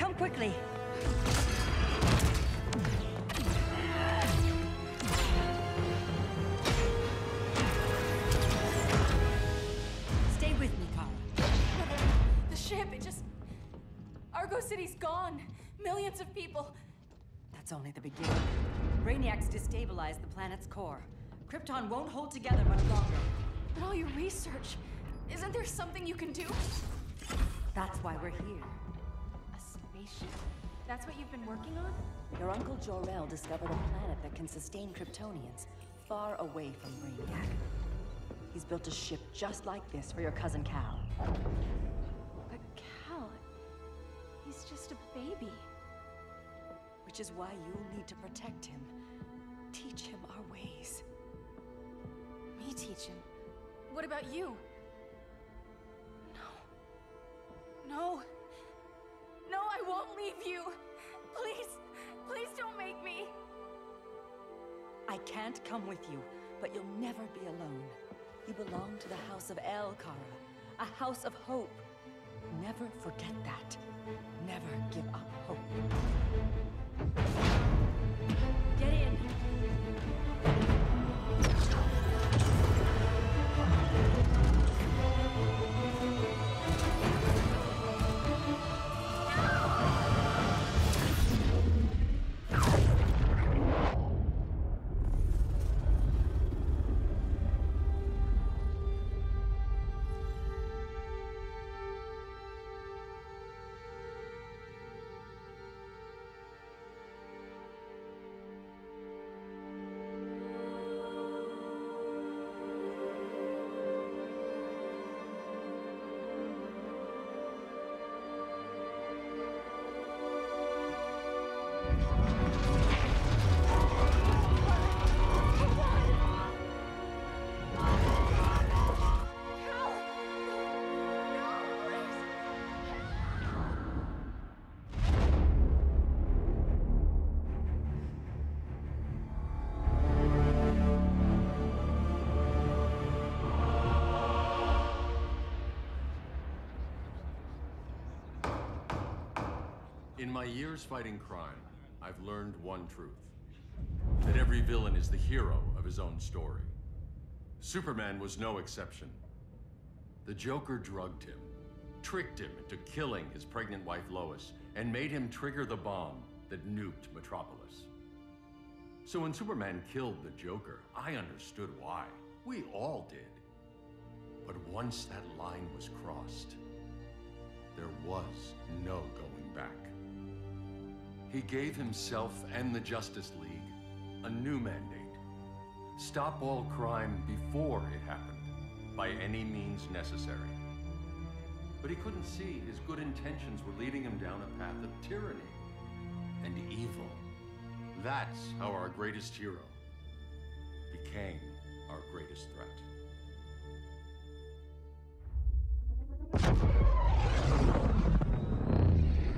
Come quickly. Stay with me, Kara. The ship, it just... Argo City's gone. Millions of people. That's only the beginning. Brainiac's destabilized the planet's core. Krypton won't hold together much longer. But all your research, isn't there something you can do? That's why we're here. A spaceship? That's what you've been working on? Your uncle Jor-El discovered a planet that can sustain Kryptonians, far away from Brainiac. He's built a ship just like this for your cousin Cal. But Cal... he's just a baby. Which is why you'll need to protect him. Teach him our ways. Me teach him? What about you? No. No, I won't leave you. Please, please don't make me. I can't come with you, but you'll never be alone. You belong to the House of El, Kara. A house of hope. Never forget that. Never give up hope. Get in! In my years fighting crime, I've learned one truth. That every villain is the hero of his own story. Superman was no exception. The Joker drugged him, tricked him into killing his pregnant wife Lois, and made him trigger the bomb that nuked Metropolis. So when Superman killed the Joker, I understood why. We all did. But once that line was crossed, there was no going back. He gave himself and the Justice League a new mandate. Stop all crime before it happened, by any means necessary. But he couldn't see his good intentions were leading him down a path of tyranny and evil. That's how our greatest hero became our greatest threat.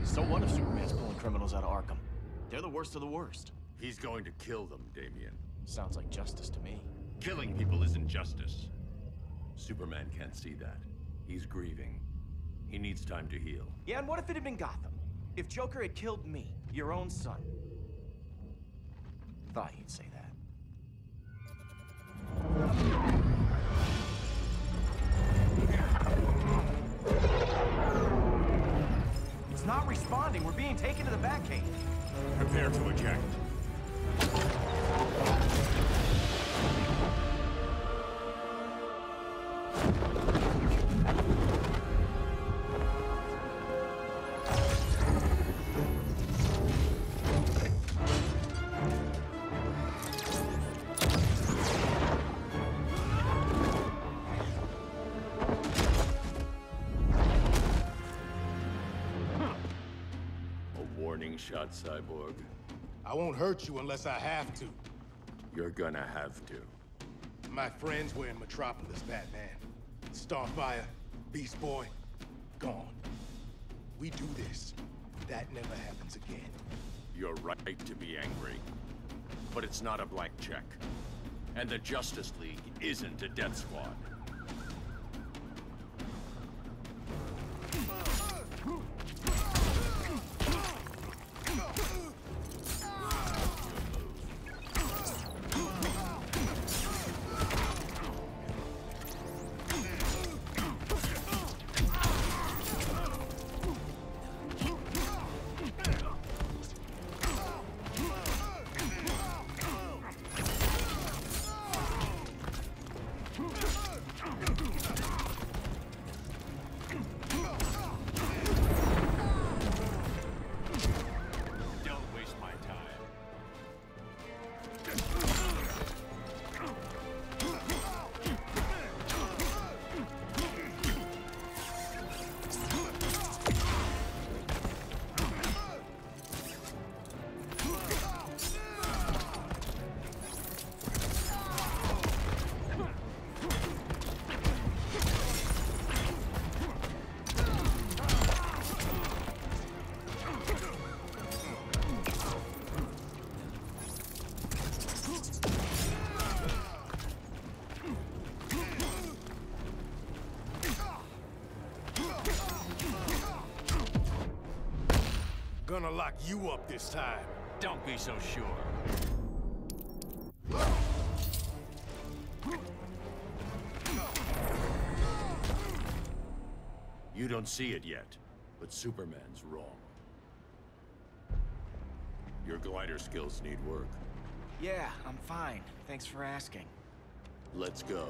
So what if Superman's pulling criminals out of Arkham? They're the worst of the worst. He's going to kill them, Damian. Sounds like justice to me. Killing people isn't justice. Superman can't see that. He's grieving. He needs time to heal. Yeah, and what if it had been Gotham? If Joker had killed me, your own son? Thought you'd say that. It's not responding. We're being taken to the Batcave. Prepare to eject. Shot, Cyborg. I won't hurt you unless I have to. You're gonna have to. My friends were in Metropolis, Batman. Starfire, Beast Boy, gone. We do this. That never happens again. You're right to be angry. But it's not a blank check. And the Justice League isn't a death squad. gonna lock you up this time. Don't be so sure. You don't see it yet, but Superman's wrong. Your glider skills need work. Yeah, I'm fine. Thanks for asking. Let's go.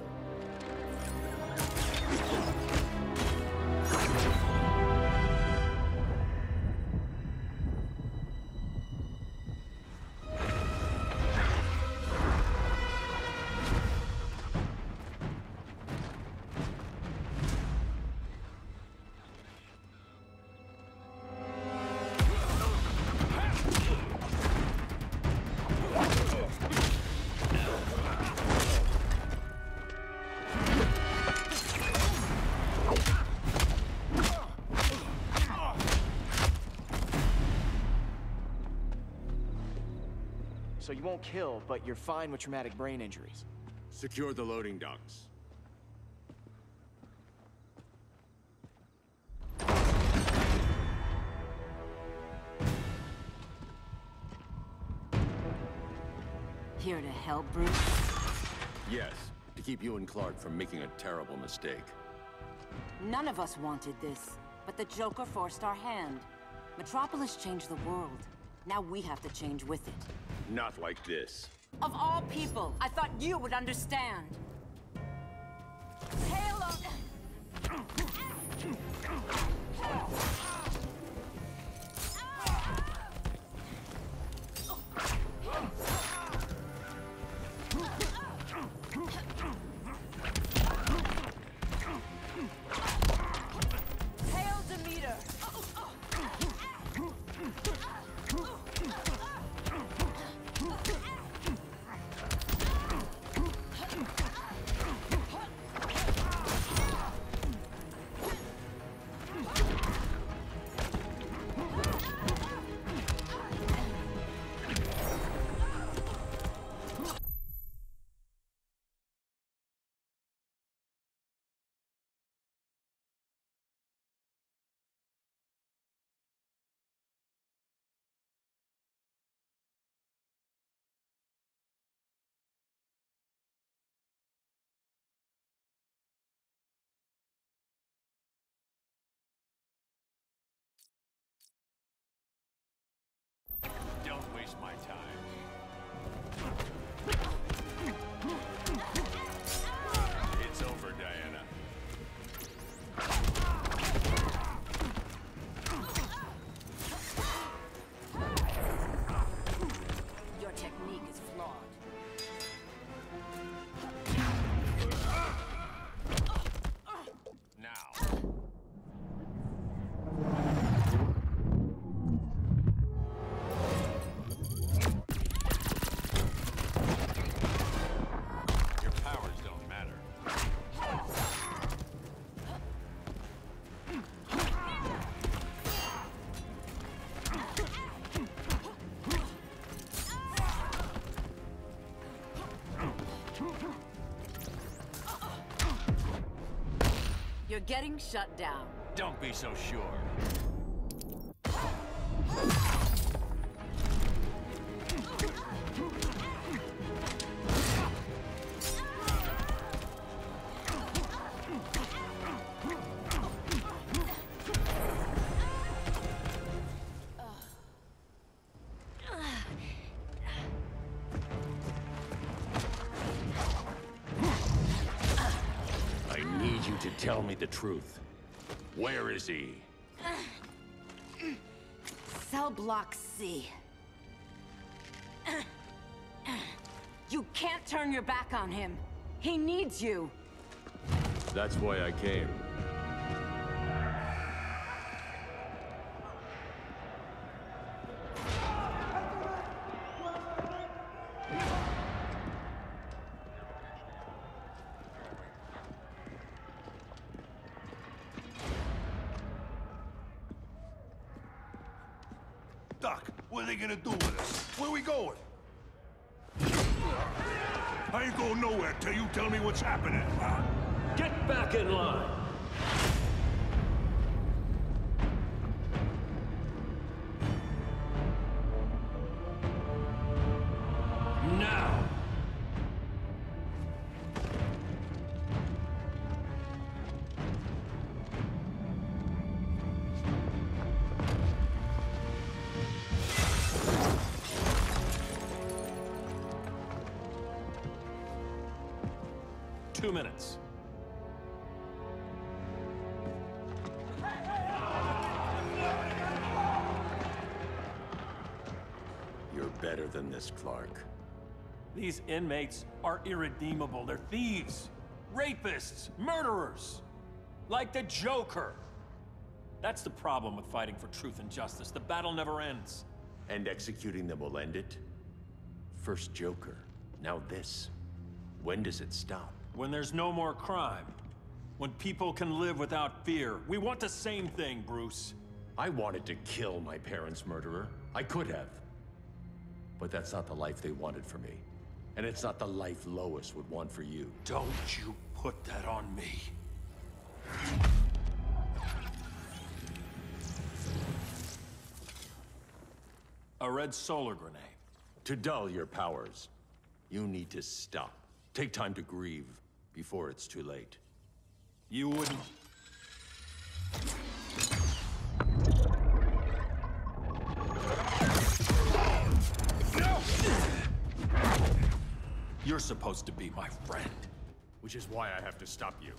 So you won't kill, but you're fine with traumatic brain injuries. Secure the loading docks. Here to help, Bruce? Yes, to keep you and Clark from making a terrible mistake. None of us wanted this, but the Joker forced our hand. Metropolis changed the world. Now we have to change with it. Not like this. Of all people, I thought you would understand. Treilah! Don't waste my time. It's over, Diana. Your technique is flawed. Now. Your powers don't matter. You're getting shut down. Don't be so sure. I need you to tell me the truth. Where is he? Cell block C. You can't turn your back on him. He needs you. That's why I came. Doc, what are they gonna do with us? Where we going? I ain't going nowhere till you tell me what's happening. Get back in line! 2 minutes. You're better than this, Clark. These inmates are irredeemable. They're thieves, rapists, murderers. Like the Joker. That's the problem with fighting for truth and justice. The battle never ends. And executing them will end it? First Joker, now this. When does it stop? When there's no more crime. When people can live without fear. We want the same thing, Bruce. I wanted to kill my parents' murderer. I could have. But that's not the life they wanted for me. And it's not the life Lois would want for you. Don't you put that on me. A red solar grenade. To dull your powers, you need to stop. Take time to grieve before it's too late. You wouldn't... You're supposed to be my friend. Which is why I have to stop you.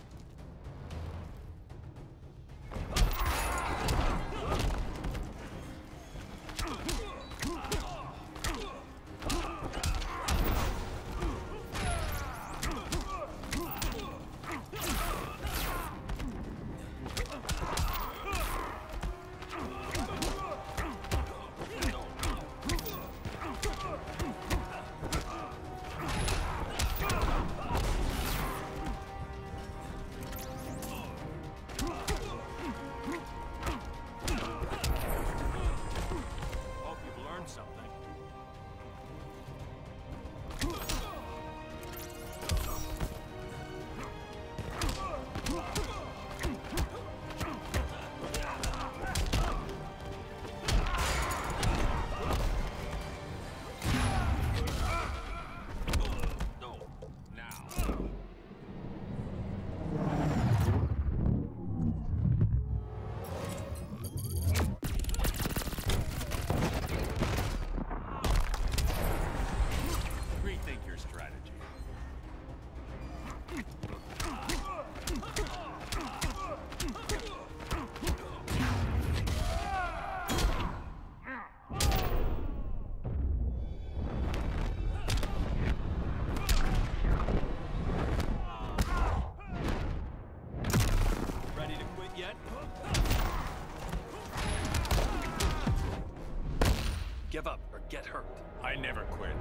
Give up or get hurt. I never quit.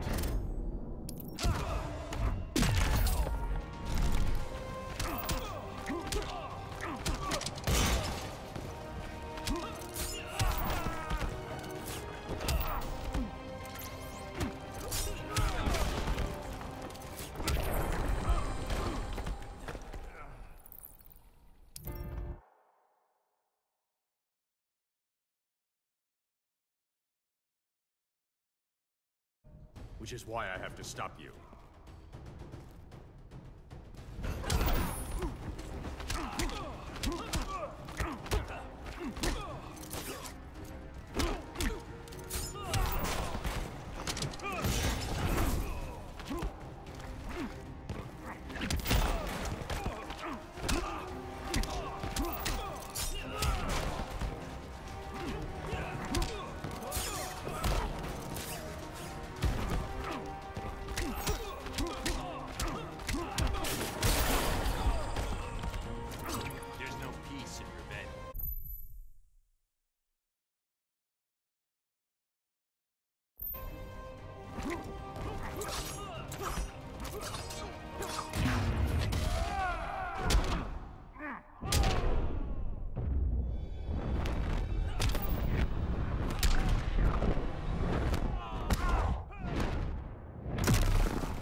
Which is why I have to stop you.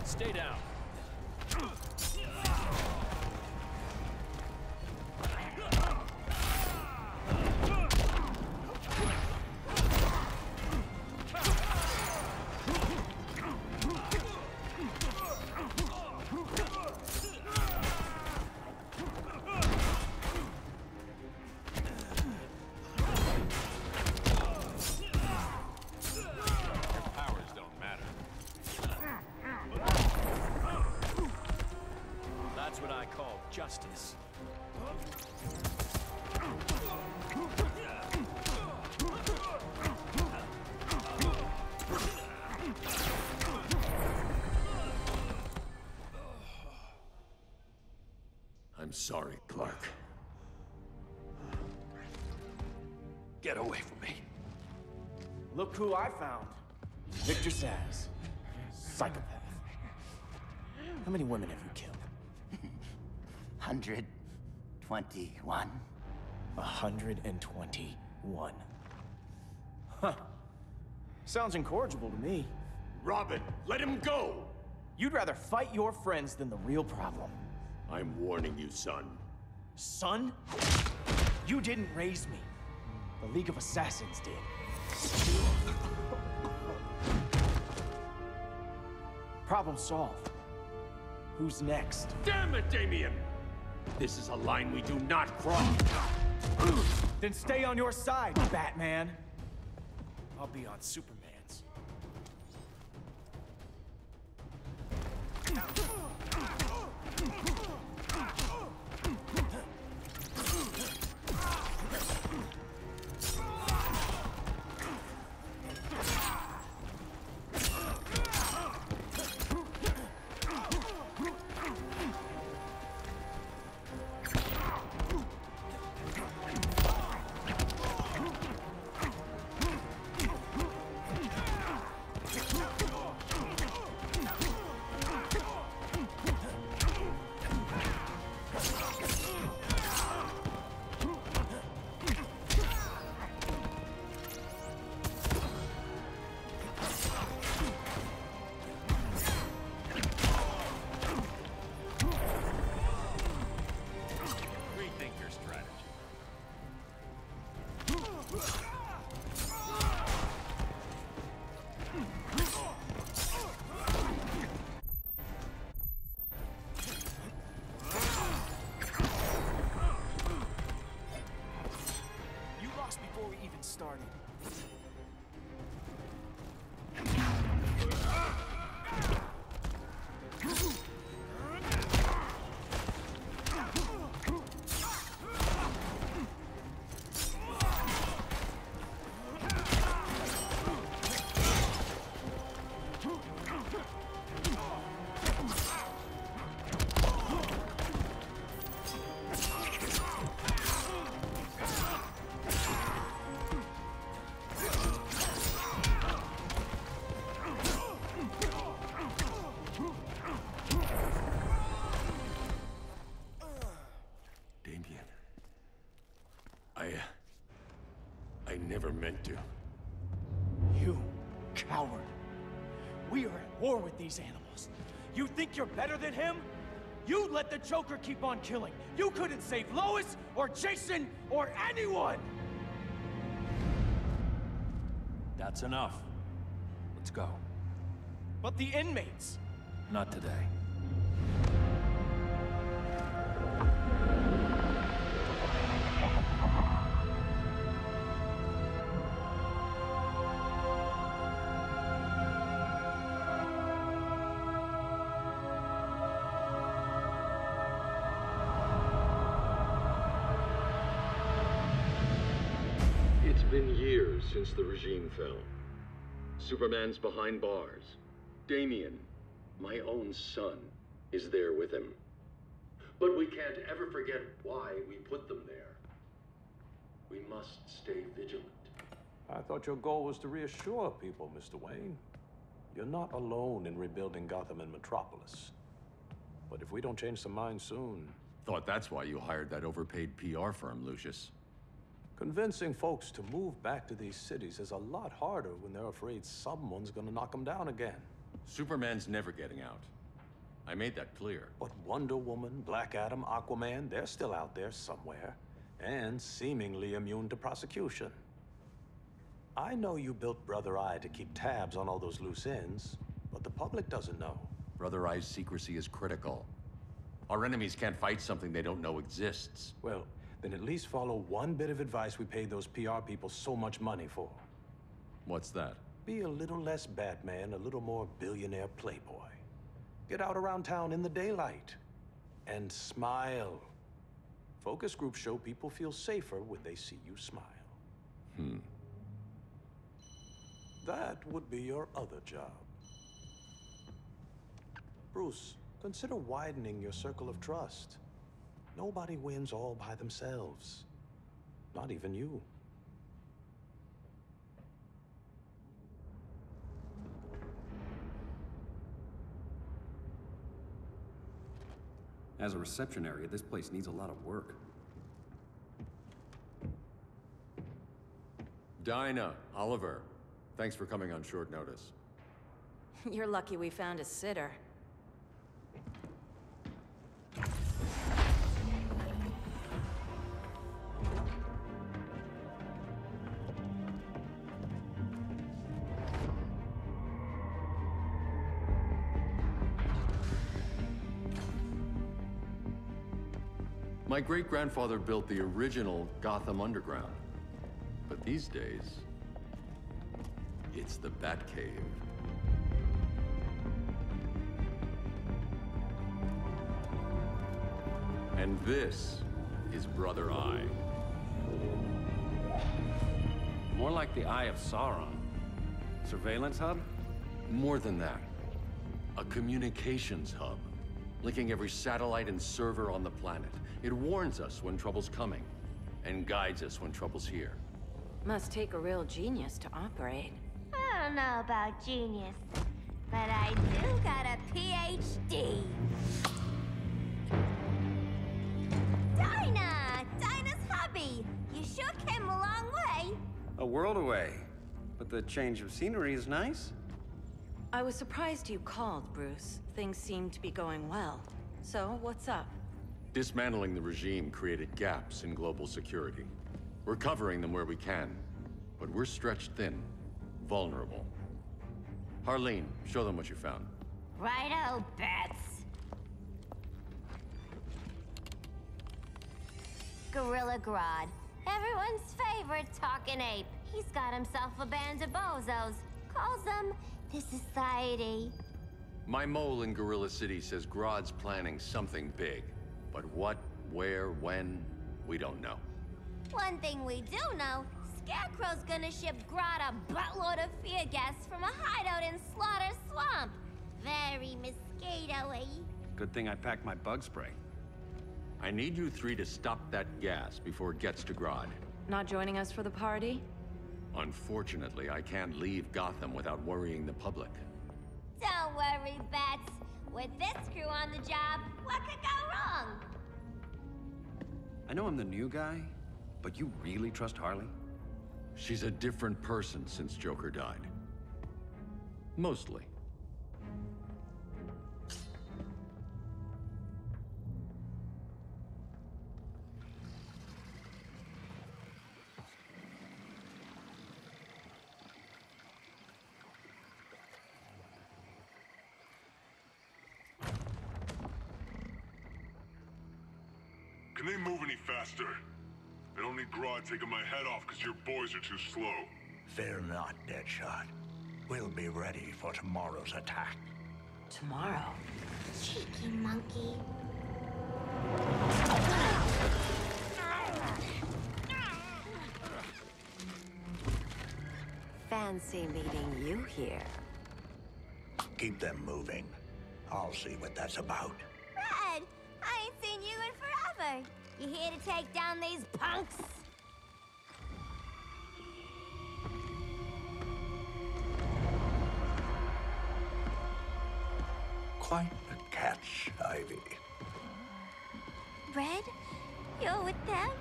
Stay down. Your powers don't matter. justice. I'm sorry, Clark. Get away from me. Look who I found. Victor Zsasz. Psychopath. How many women have you killed? 121. 121. Huh. Sounds incorrigible to me. Robin, let him go! You'd rather fight your friends than the real problem. I'm warning you, son. Son? You didn't raise me. The League of Assassins did. Problem solved. Who's next? Damn it, Damien! This is a line we do not cross. Then stay on your side, Batman. I'll be on Superman's. Started. I never meant to. You coward. We are at war with these animals. You think you're better than him? You let the Joker keep on killing. You couldn't save Lois, or Jason, or anyone! That's enough. Let's go. But the inmates. Not today. It's been years since the regime fell. Superman's behind bars. Damien, my own son, is there with him. But we can't ever forget why we put them there. We must stay vigilant. I thought your goal was to reassure people, Mr. Wayne. You're not alone in rebuilding Gotham and Metropolis. But if we don't change some minds soon... Thought that's why you hired that overpaid PR firm, Lucius. Convincing folks to move back to these cities is a lot harder when they're afraid someone's gonna knock them down again. Superman's never getting out. I made that clear. But Wonder Woman, Black Adam, Aquaman, they're still out there somewhere. And seemingly immune to prosecution. I know you built Brother Eye to keep tabs on all those loose ends, but the public doesn't know. Brother Eye's secrecy is critical. Our enemies can't fight something they don't know exists. Well, then at least follow one bit of advice we paid those PR people so much money for. What's that? Be a little less Batman, a little more billionaire playboy. Get out around town in the daylight. And smile. Focus groups show people feel safer when they see you smile. That would be your other job. Bruce, consider widening your circle of trust. Nobody wins all by themselves. Not even you. As a reception area, this place needs a lot of work. Dinah, Oliver, thanks for coming on short notice. You're lucky we found a sitter. My great-grandfather built the original Gotham Underground. But these days, it's the Batcave. And this is Brother Eye. More like the Eye of Sauron. Surveillance hub? More than that. A communications hub, linking every satellite and server on the planet. It warns us when trouble's coming, and guides us when trouble's here. Must take a real genius to operate. I don't know about genius, but I do got a PhD. Dinah's hubby! You sure came a long way. A world away. But the change of scenery is nice. I was surprised you called, Bruce. Things seem to be going well. So, what's up? Dismantling the regime created gaps in global security. We're covering them where we can, but we're stretched thin, vulnerable. Harleen, show them what you found. Righto, Bats. Gorilla Grodd. Everyone's favorite talking ape. He's got himself a band of bozos. Calls them the Society. My mole in Gorilla City says Grodd's planning something big. But what, where, when, we don't know. One thing we do know, Scarecrow's gonna ship Grodd a buttload of fear gas from a hideout in Slaughter Swamp. Very mosquito-y. Good thing I packed my bug spray. I need you three to stop that gas before it gets to Grodd. Not joining us for the party? Unfortunately, I can't leave Gotham without worrying the public. Don't worry, Bats. With this crew on the job, what could go wrong? I know I'm the new guy, but you really trust Harley? She's a different person since Joker died. Mostly. Can they move any faster? I don't need Grodd taking my head off because your boys are too slow. Fear not, Deadshot. We'll be ready for tomorrow's attack. Tomorrow? Cheeky monkey. Fancy meeting you here. Keep them moving. I'll see what that's about. Red, I ain't seen you in forever. You here to take down these punks? Quite a catch, Ivy. Red, you're with them?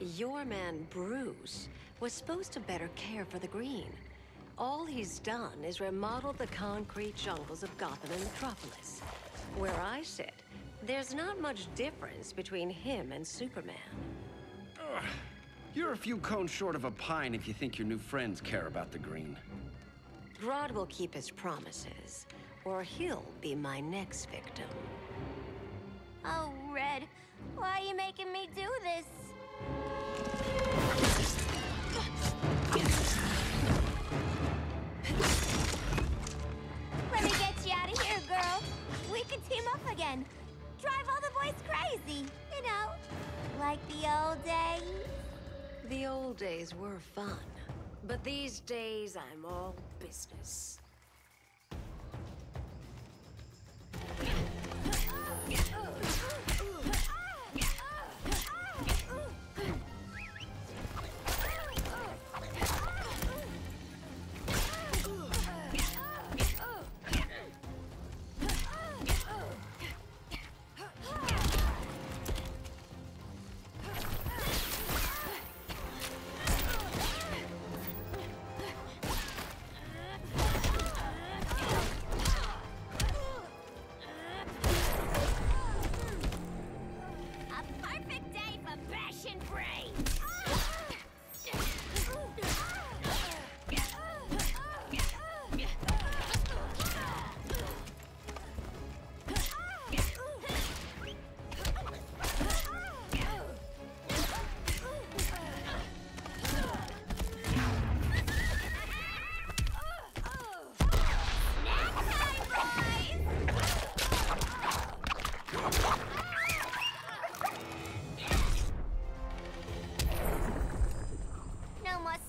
Your man, Bruce, was supposed to better care for the green. All he's done is remodel the concrete jungles of Gotham and Metropolis. Where I sit, there's not much difference between him and Superman. Ugh. You're a few cones short of a pine if you think your new friends care about the green. Grodd will keep his promises, or he'll be my next victim. Oh, Red, why are you making me do this? Let me get you out of here, girl. We can team up again. drive all the boys crazy. You know, like the old days. The old days were fun, but these days I'm all business.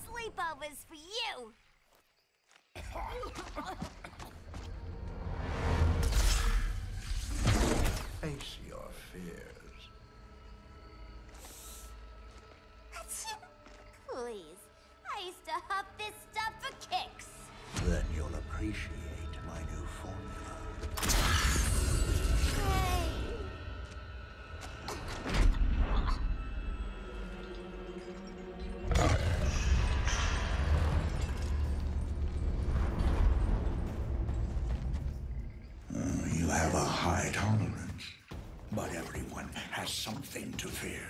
Sleepovers for you! Face your fears. Please, I used to huff this stuff for kicks. Then you'll appreciate my new formula. Hey. You have a high tolerance, but everyone has something to fear.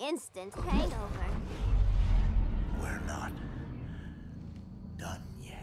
Instant hangover. We're not done yet.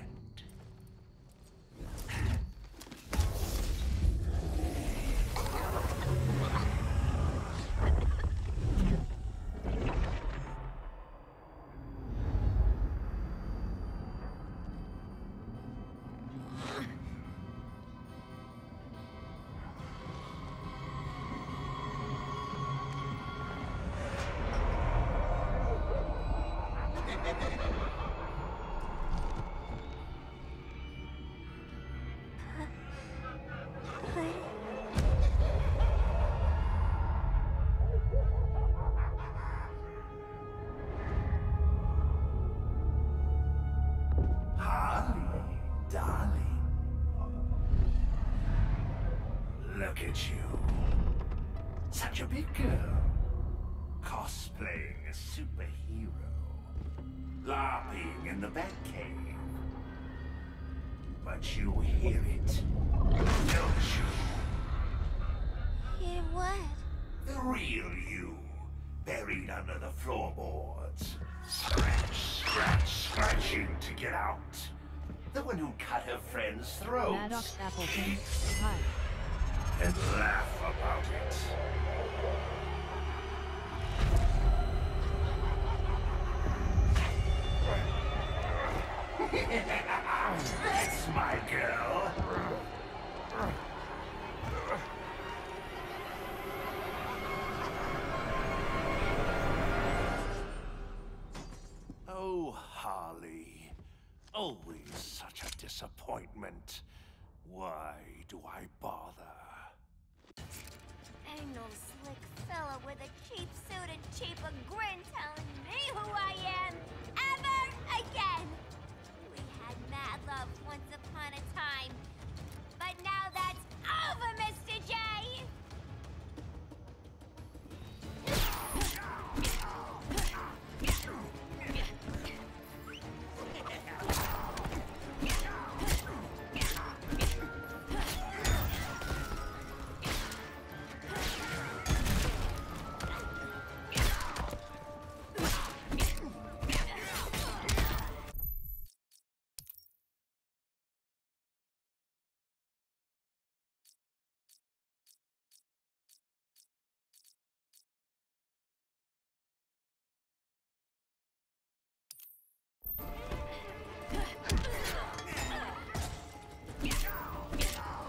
Look at you. Such a big girl. Cosplaying a superhero. LARPing in the Batcave. But you hear it, don't you? Hear what? The real you, buried under the floorboards. Scratch, scratch, scratching to get out. The one who cut her friend's throats. Maddox Appleton. Hi. And laugh about it. That's my girl. Harley. Always such a disappointment. Why do I bother? Ain't no slick fella with a cheap suit and cheaper grin telling me who I am ever again. We had mad love once upon a time, but now that's over, Mr. J.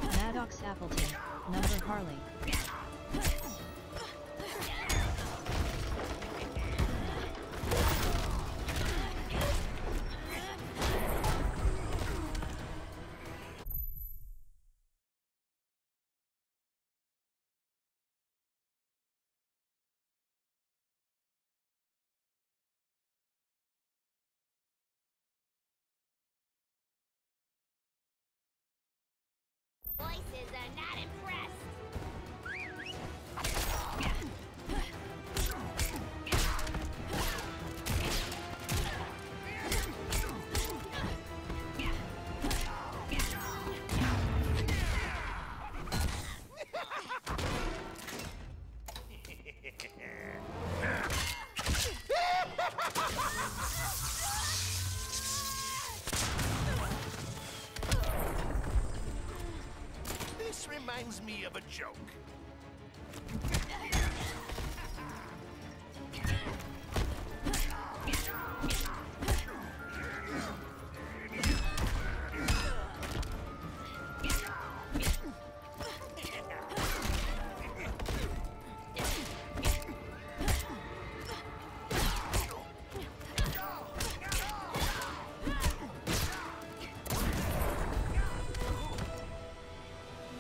Maddox Appleton, number Harley. Voices are not impressed. This reminds me of a joke.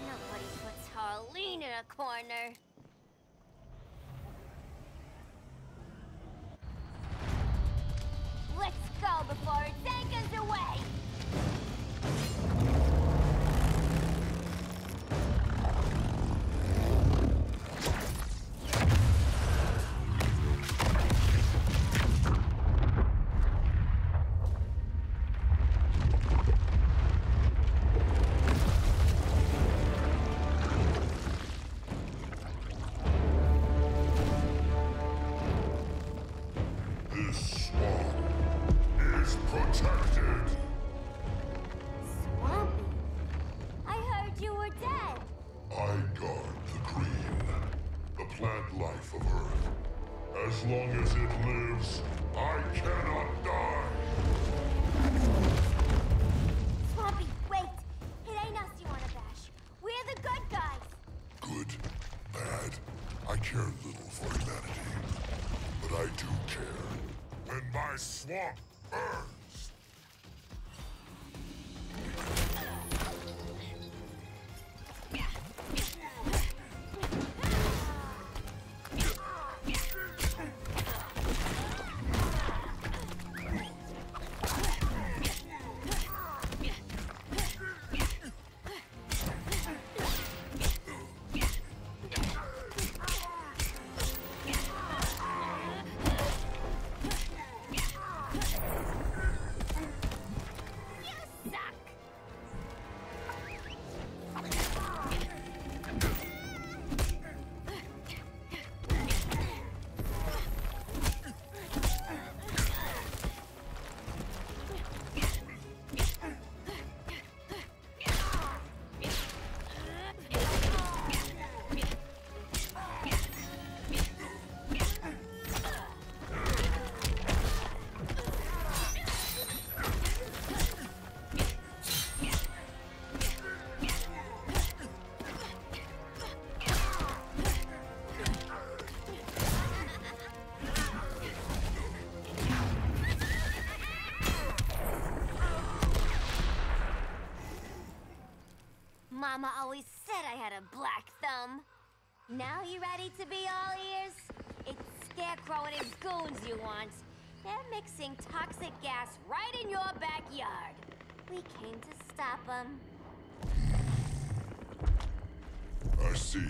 Nobody puts Harleen in a corner. Let's go before it takes us away! This swamp is protected. Swampy? I heard you were dead. I guard the green, the plant life of Earth. As long as it lives, I cannot die. Swampy, wait! It ain't us you wanna bash. We're the good guys. Good, bad, I care little for humanity. But I do care when my swamp burns. Mama always said I had a black thumb. Now you ready to be all ears? It's Scarecrow and his goons you want. They're mixing toxic gas right in your backyard. We came to stop them. I see.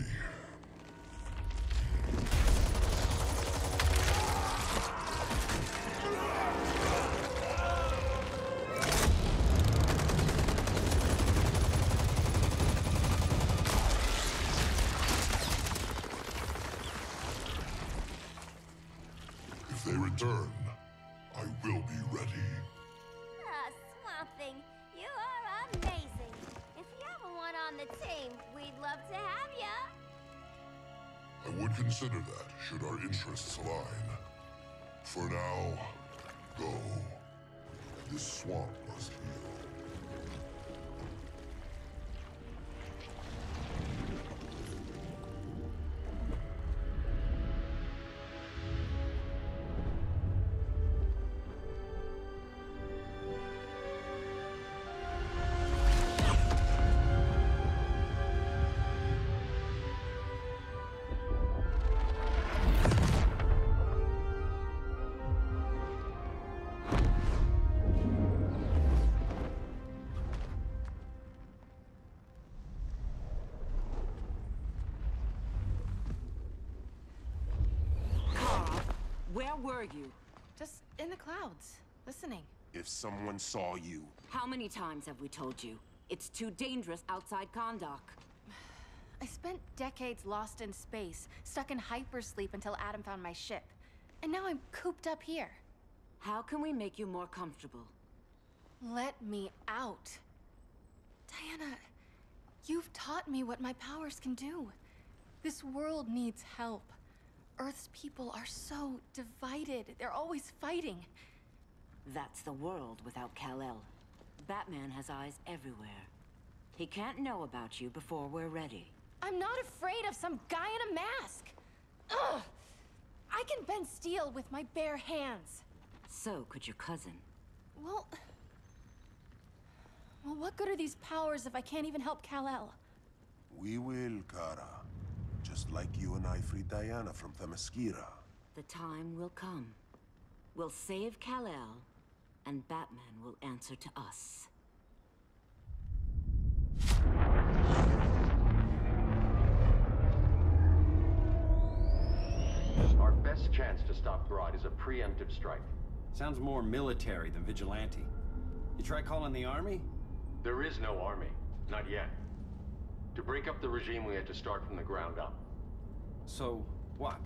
If they return, I will be ready. Ah, Swamp Thing, you are amazing. If you ever want on the team, we'd love to have ya. I would consider that, should our interests align. For now, go. This swamp must heal. Where were you? Just in the clouds, listening. If someone saw you... How many times have we told you? It's too dangerous outside Kahndaq. I spent decades lost in space, stuck in hypersleep until Adam found my ship. And now I'm cooped up here. How can we make you more comfortable? Let me out. Diana, you've taught me what my powers can do. This world needs help. Earth's people are so divided. They're always fighting. That's the world without Kal-El. Batman has eyes everywhere. He can't know about you before we're ready. I'm not afraid of some guy in a mask. Ugh! I can bend steel with my bare hands. So could your cousin. Well, what good are these powers if I can't even help Kal-El? We will, Kara. Just like you and I freed Diana from Themyscira. The time will come. We'll save Kal-El, and Batman will answer to us. Our best chance to stop Grodd is a preemptive strike. Sounds more military than vigilante. You try calling the army? There is no army. Not yet. To break up the regime, we had to start from the ground up. So, what?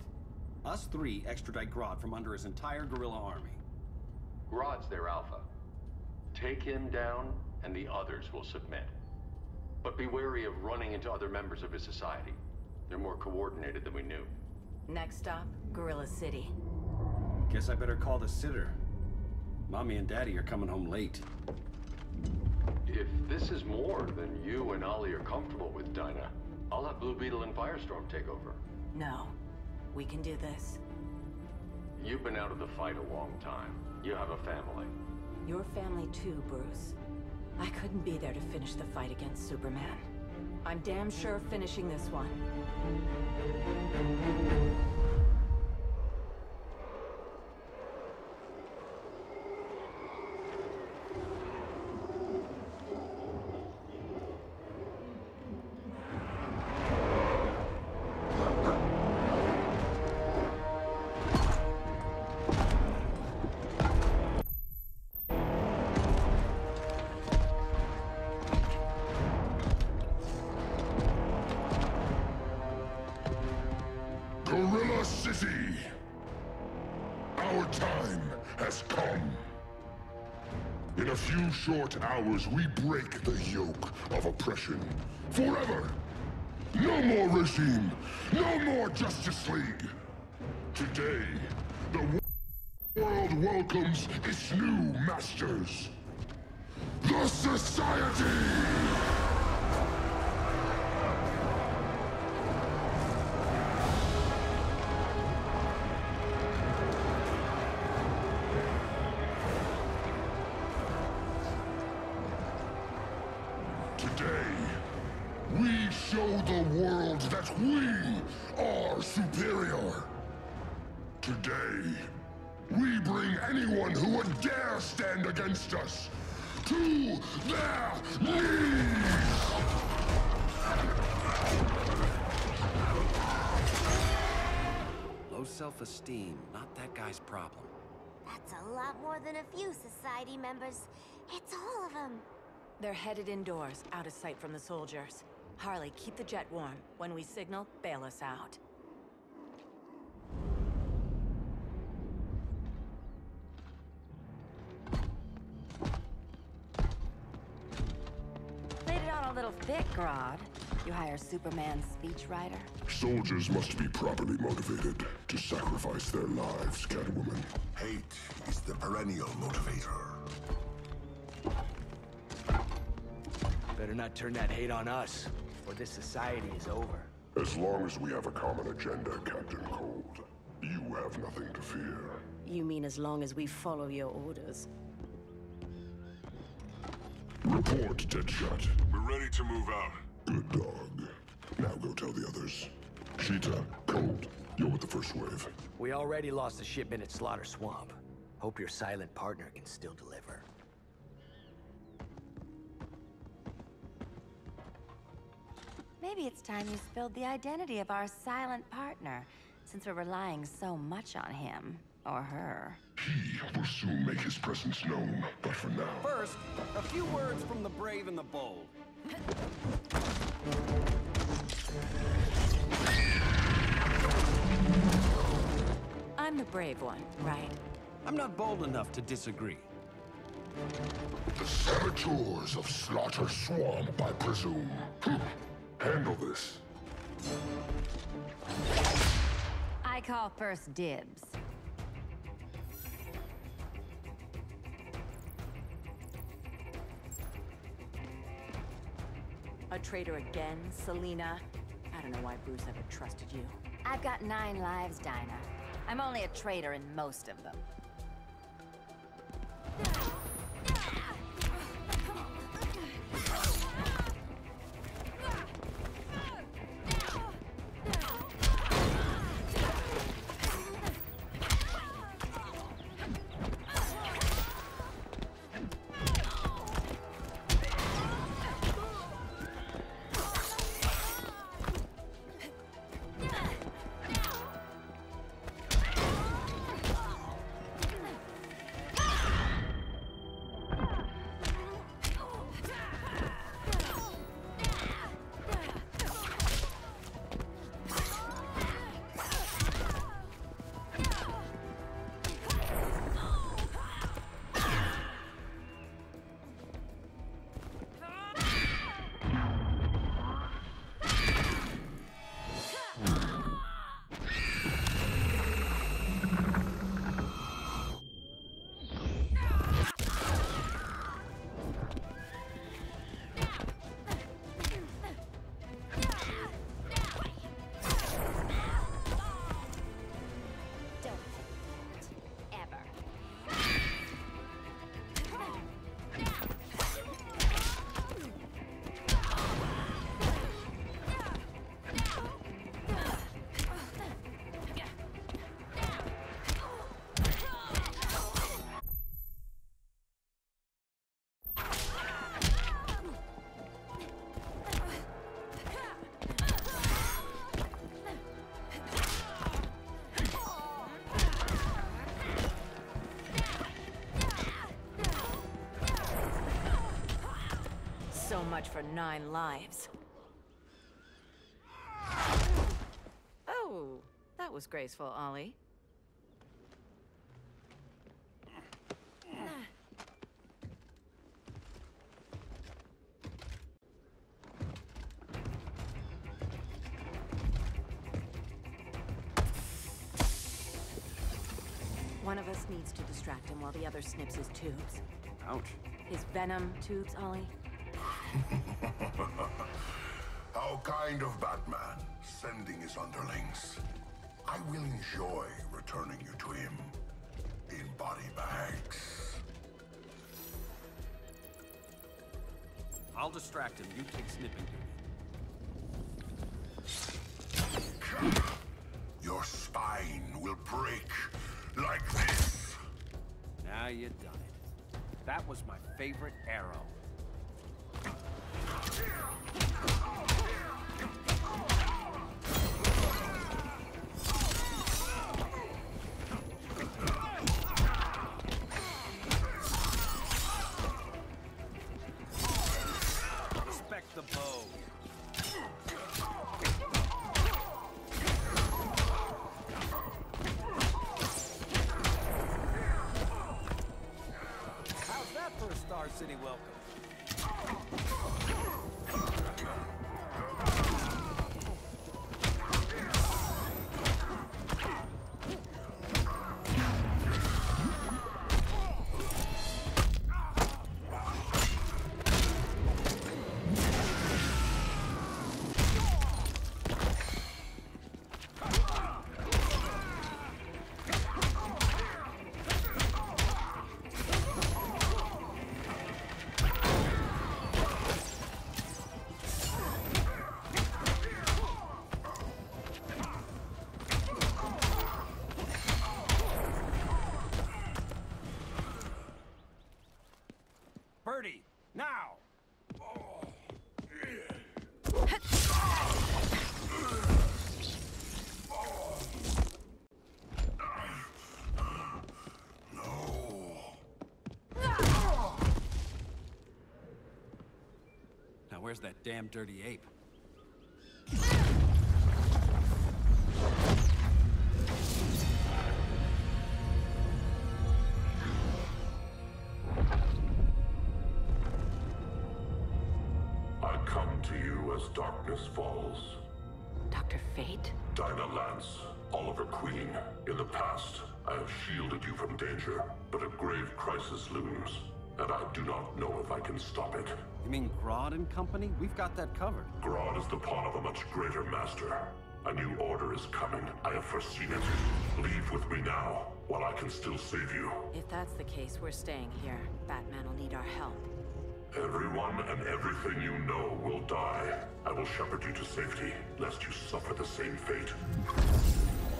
Us three extradite Grodd from under his entire guerrilla army. Grodd's their alpha. Take him down, and the others will submit. But be wary of running into other members of his society. They're more coordinated than we knew. Next stop, Gorilla City. Guess I better call the sitter. Mommy and Daddy are coming home late. If this is more than you and Ollie are comfortable with, Dinah, I'll have Blue Beetle and Firestorm take over. No. We can do this. You've been out of the fight a long time. You have a family. Your family too, Bruce. I couldn't be there to finish the fight against Superman. I'm damn sure finishing this one. Gorilla City! Our time has come. In a few short hours, we break the yoke of oppression. Forever! No more regime! No more Justice League! Today, the world welcomes its new masters. The Society! the world that we are superior. Today, we bring anyone who would dare stand against us to their knees! Low self-esteem, not that guy's problem. That's a lot more than a few society members. It's all of them. They're headed indoors, out of sight from the soldiers. Harley, keep the jet warm. When we signal, bail us out. Played it on a little thick, Grodd. You hire Superman's speechwriter? Soldiers must be properly motivated to sacrifice their lives, Catwoman. Hate is the perennial motivator. Better not turn that hate on us, or this society is over. As long as we have a common agenda, Captain Cold, you have nothing to fear. You mean as long as we follow your orders? Report, Deadshot. We're ready to move out. Good dog. Now go tell the others. Cheetah, Cold, you're with the first wave. We already lost a shipment at Slaughter Swamp. Hope your silent partner can still deliver. Maybe it's time you spilled the identity of our silent partner, since we're relying so much on him. Or her. He will soon make his presence known, but for now... First, a few words from the brave and the bold. I'm the brave one, right? I'm not bold enough to disagree. The saboteurs of Slaughter Swamp, I presume. Handle this. I call first dibs. A traitor again, Selina? I don't know why Bruce ever trusted you. I've got 9 lives, Dinah. I'm only a traitor in most of them. So much for 9 lives. Oh, that was graceful, Ollie. One of us needs to distract him while the other snips his tubes. Ouch. His venom tubes, Ollie. How kind of Batman, sending his underlings. I will enjoy returning you to him in body bags. I'll distract him. You take snipping duty. break like this. Now you done it. That was my favorite arrow. Respect the bow. How's that for a Star City welcome? Birdie, now! Now where's that damn dirty ape? Darkness falls. Dr. Fate? Dinah Lance, Oliver Queen. In the past, I have shielded you from danger, but a grave crisis looms, and I do not know if I can stop it. You mean Grodd and company? We've got that covered. Grodd is the pawn of a much greater master. A new order is coming. I have foreseen it. Leave with me now, while I can still save you. If that's the case, we're staying here. Batman will need our help. Everyone and everything you know will die. I will shepherd you to safety, lest you suffer the same fate.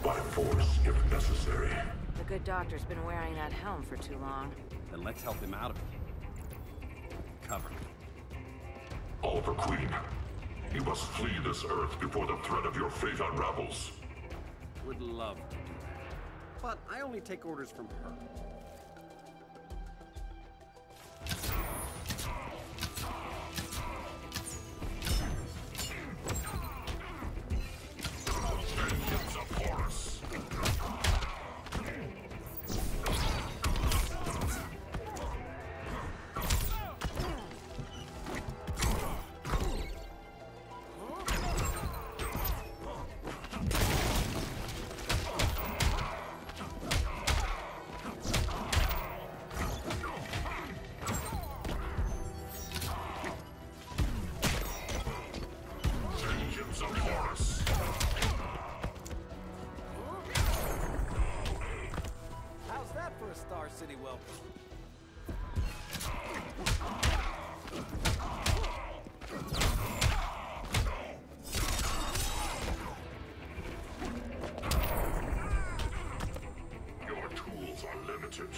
By force, if necessary. The good doctor's been wearing that helm for too long. Then let's help him out of it. Cover. Oliver Queen, you must flee this Earth before the threat of your fate unravels. Would love to do that. But I only take orders from her. Star City welcome. Your tools are limited.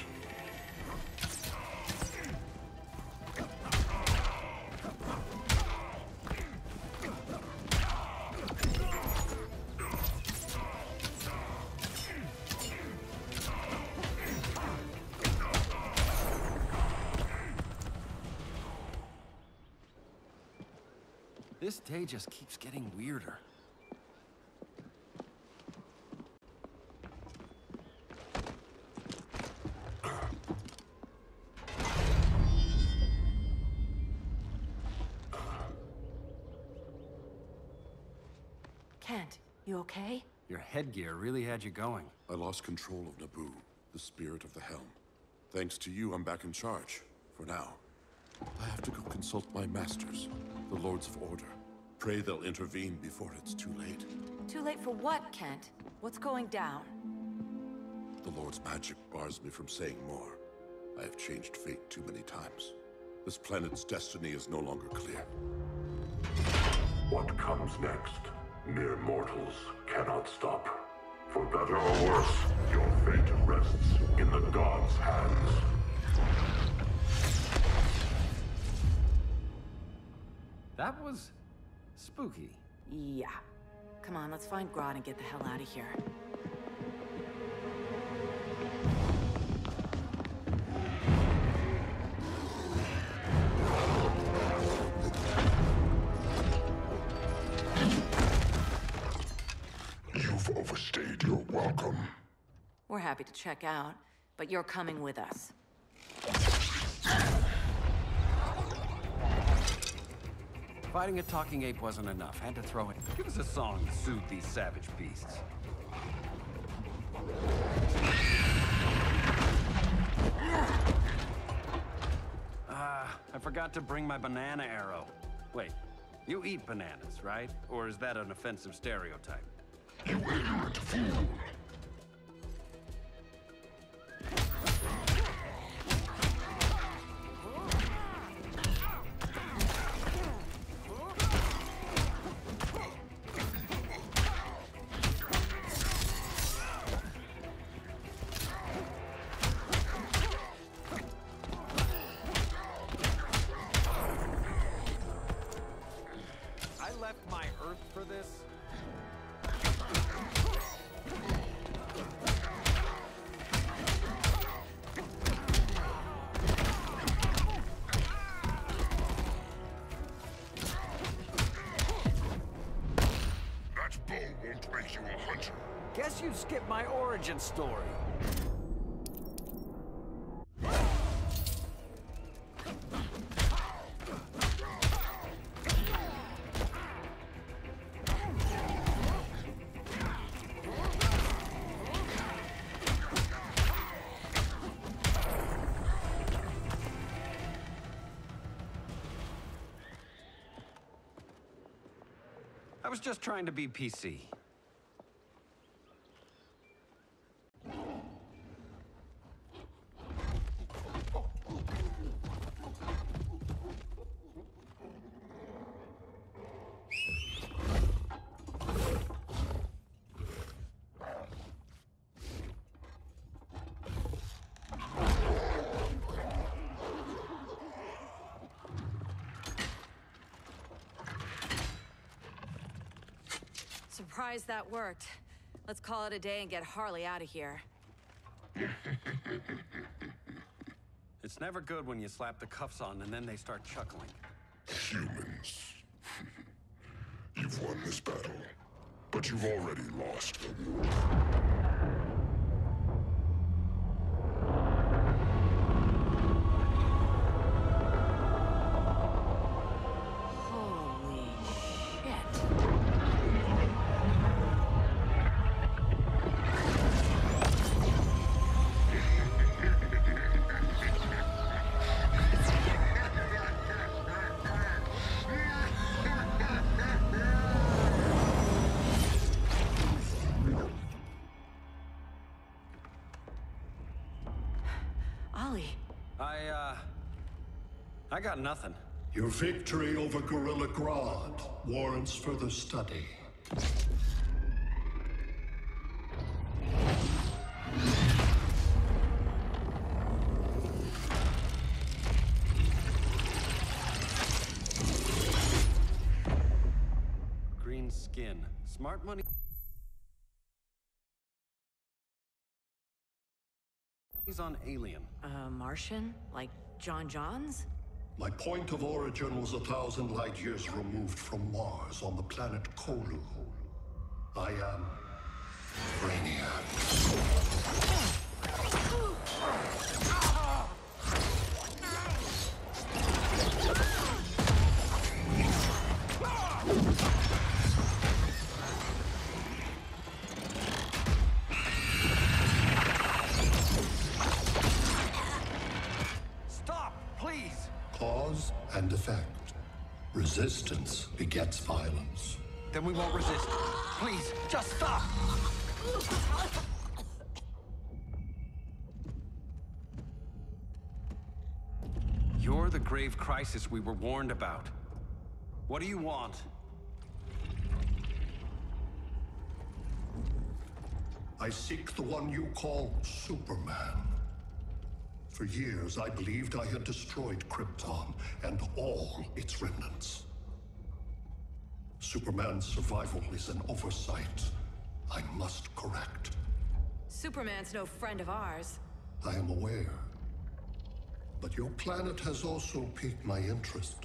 This day just keeps getting weirder. Kent, you okay? Your headgear really had you going. I lost control of Naboo, the spirit of the helm. Thanks to you, I'm back in charge. For now. I have to go consult my masters, the Lords of Order. Pray they'll intervene before it's too late. Too late for what, Kent? What's going down? The Lord's magic bars me from saying more. I have changed fate too many times. This planet's destiny is no longer clear. What comes next, mere mortals cannot stop. For better or worse, your fate rests in the gods' hands. That was spooky. Yeah. Come on, let's find Grodd and get the hell out of here. You've overstayed your welcome. We're happy to check out, but you're coming with us. Fighting a talking ape wasn't enough. Had to throw it. Give us a song to soothe these savage beasts. I forgot to bring my banana arrow. Wait, you eat bananas, right? Or is that an offensive stereotype? You ignorant fool! My earth for this? That bow won't make you a hunter. Guess you skipped my origin story. I was just trying to be PC. Surprised that worked. Let's call it a day and get Harley out of here. It's never good when you slap the cuffs on and then they start chuckling. Humans. You've won this battle, but you've already lost the war. I got nothing. Your victory over Gorilla Grodd warrants further study. Green skin. Smart money. He's on Alien. Martian? Like John Johns? My point of origin was 1,000 light years removed from Mars on the planet Kolu. I am Brainiac. Cause and effect. Resistance begets violence. Then we won't resist. Please, just stop! You're the grave crisis we were warned about. What do you want? I seek the one you call Superman. For years, I believed I had destroyed Krypton and all its remnants. Superman's survival is an oversight I must correct. Superman's no friend of ours. I am aware. But your planet has also piqued my interest.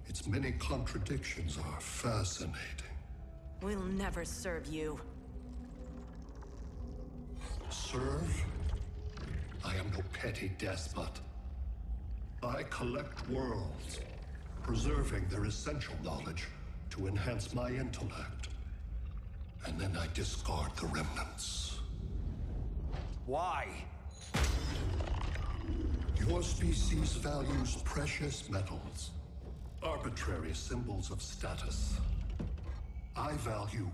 Its many contradictions are fascinating. We'll never serve you. Serve? I am no petty despot. I collect worlds, preserving their essential knowledge to enhance my intellect. And then I discard the remnants. Why? Your species values precious metals, arbitrary symbols of status. I value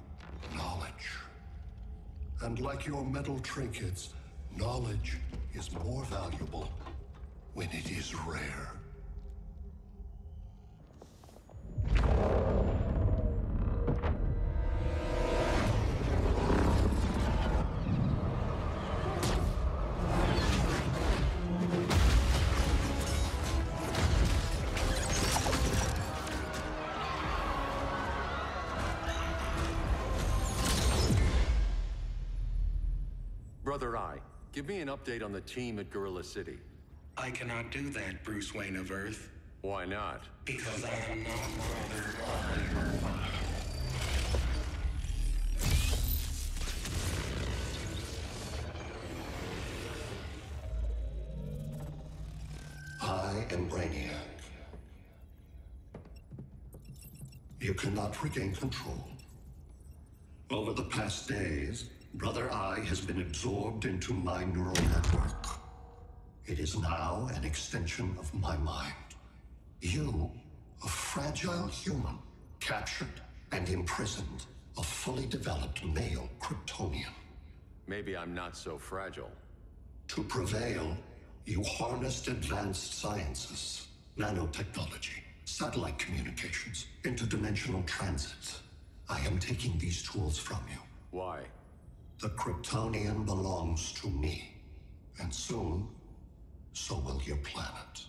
knowledge. And like your metal trinkets, knowledge is more valuable when it is rare. Brother Eye, give me an update on the team at Gorilla City. I cannot do that, Bruce Wayne of Earth. Why not? Because I am not Brother Eye. I am Brainiac. You cannot regain control. Over the past days, Brother Eye has been absorbed into my neural network. It is now an extension of my mind. You, a fragile human, captured and imprisoned a fully developed male Kryptonian. Maybe I'm not so fragile. To prevail, you harnessed advanced sciences, nanotechnology, satellite communications, interdimensional transit. I am taking these tools from you. Why? The Kryptonian belongs to me. And soon, so will your planet.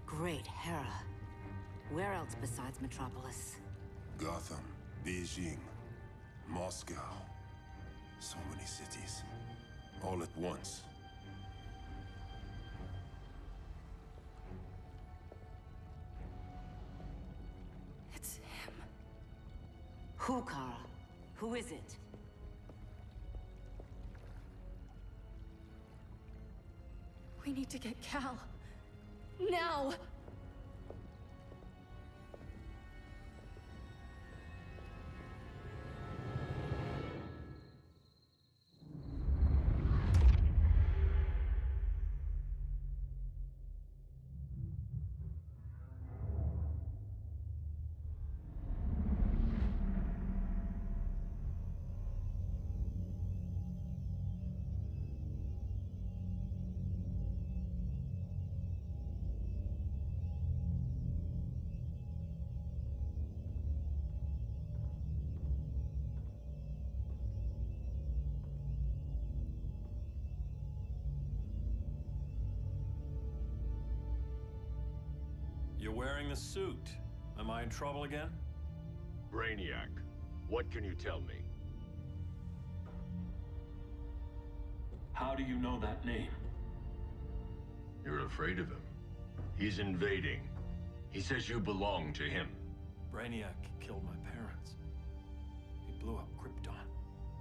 Great Hera. Where else besides Metropolis? Gotham, Beijing, Moscow. So many cities. All at once. It's him. Who, Kara? Who is it? We need to get Cal. Now! You're wearing the suit. Am I in trouble again? Brainiac, what can you tell me? How do you know that name? You're afraid of him. He's invading. He says you belong to him. Brainiac killed my parents. He blew up Krypton.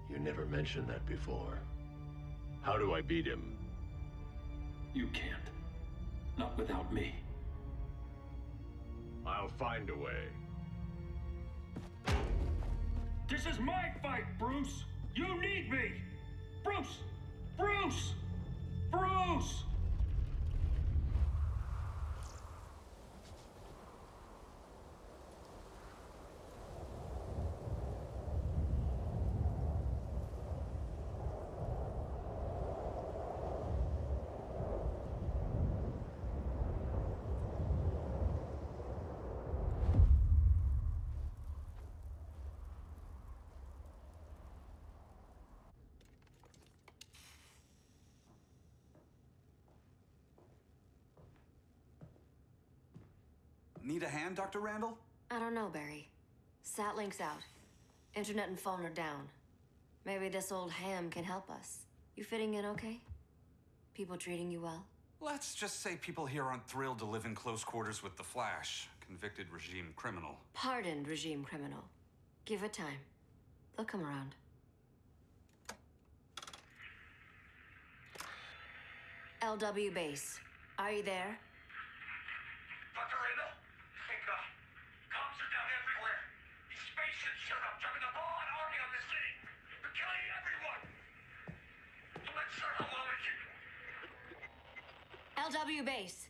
You never mentioned that before. How do I beat him? You can't. Not without me. I'll find a way. This is my fight, Bruce! You need me! Bruce! Bruce! Bruce! Need a hand, Dr. Randall? I don't know, Barry. Satlink's out. Internet and phone are down. Maybe this old ham can help us. You fitting in okay? People treating you well? Let's just say people here aren't thrilled to live in close quarters with the Flash, convicted regime criminal. Pardoned regime criminal. Give it time. They'll come around. LW base. Are you there? Dr. Randall? Comms are down everywhere. These spaceships showed up, driving a ball and army on the city. They're killing everyone. So let's start a LW base.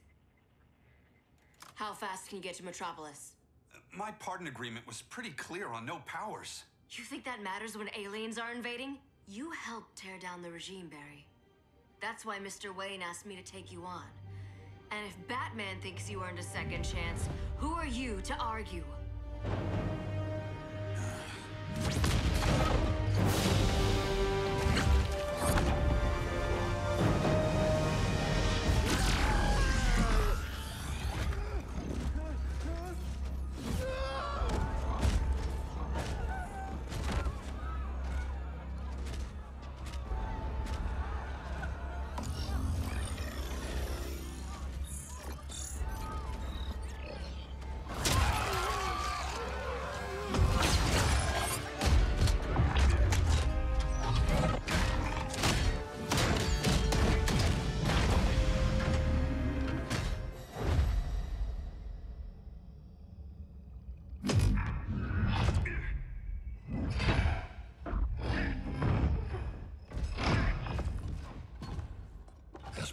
How fast can you get to Metropolis? My pardon agreement was pretty clear on no powers. You think that matters when aliens are invading? You helped tear down the regime, Barry. That's why Mr. Wayne asked me to take you on. And if Batman thinks you earned a second chance, who are you to argue?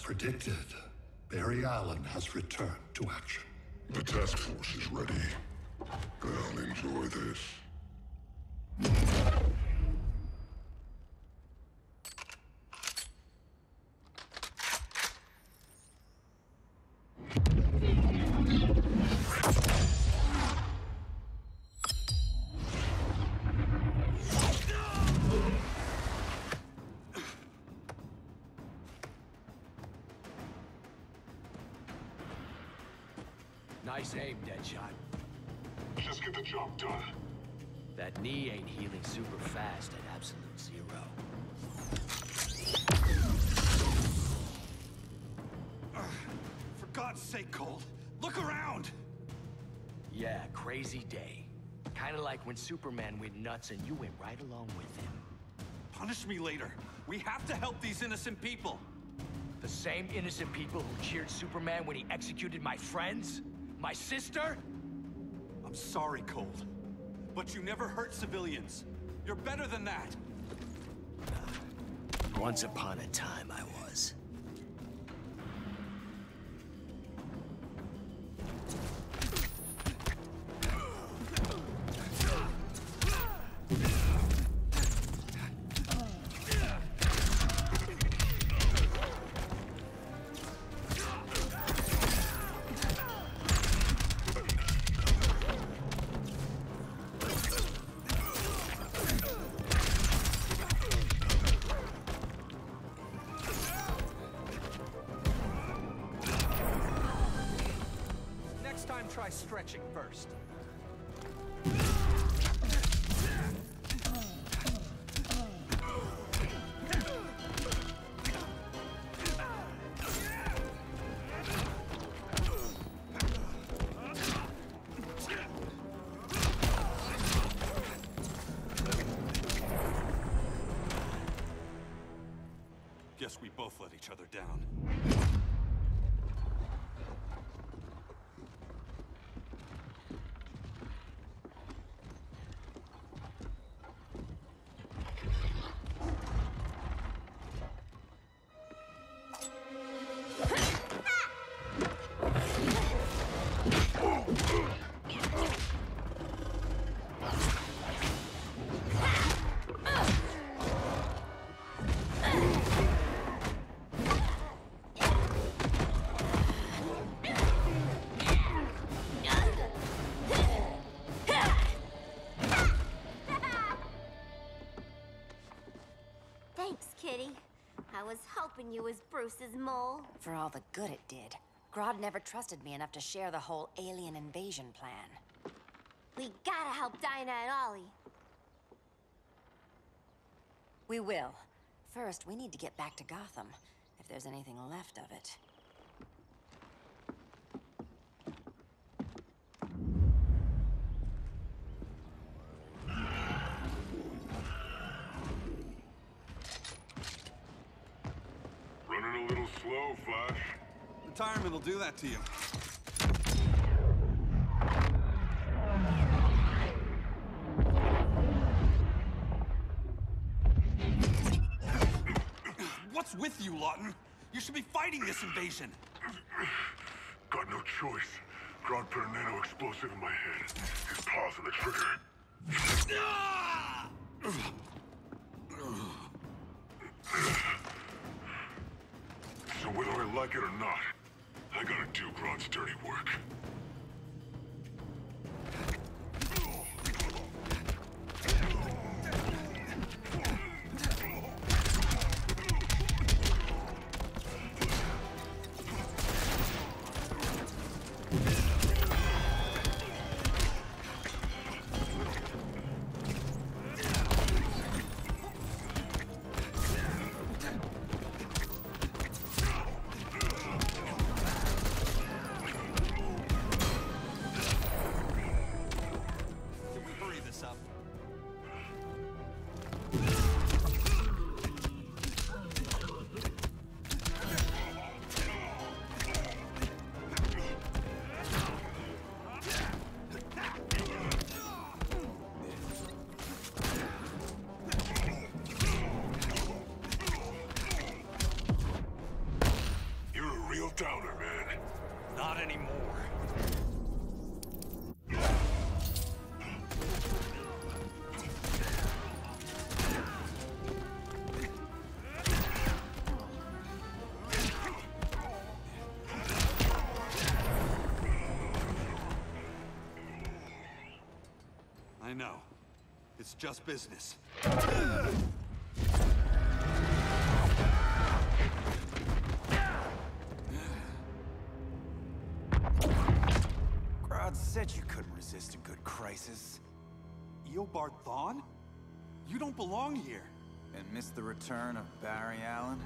Predicted, Barry Allen has returned to action. The task force is ready. I'll enjoy this. Nice aim, Deadshot. Just get the job done. That knee ain't healing super fast at absolute zero. For God's sake, Cole, look around! Yeah, crazy day. Kinda like when Superman went nuts and you went right along with him. Punish me later. We have to help these innocent people. The same innocent people who cheered Superman when he executed my friends? My sister? I'm sorry, Cold. But you never hurt civilians. You're better than that. Once upon a time, I was. Try stretching first. stopping you as Bruce's mole. For all the good it did. Grodd never trusted me enough to share the whole alien invasion plan. We gotta help Dinah and Ollie. We will. First, we need to get back to Gotham, if there's anything left of it. Running a little slow, Flash. Retirement will do that to you. What's with you, Lawton? You should be fighting this invasion. Got no choice. Grodd put a nano explosive in my head. His paws on the trigger. So whether I like it or not, I gotta do Grodd's dirty work. Downer, man. Not anymore. I know. It's just business. Said you couldn't resist a good crisis. Eobard Thawne? You don't belong here. And miss the return of Barry Allen?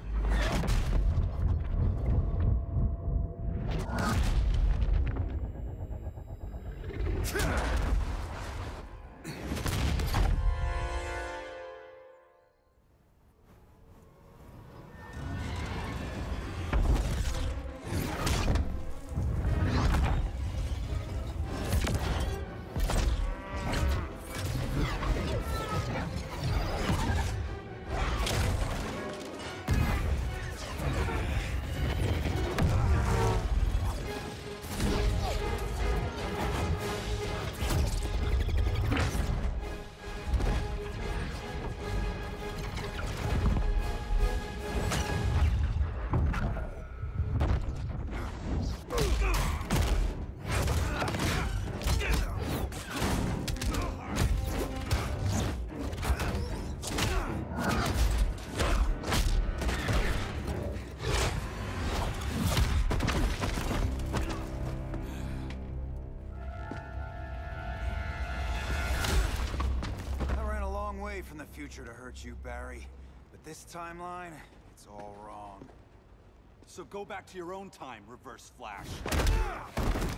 From the future to hurt you, Barry. But this timeline, it's all wrong. So go back to your own time, Reverse Flash.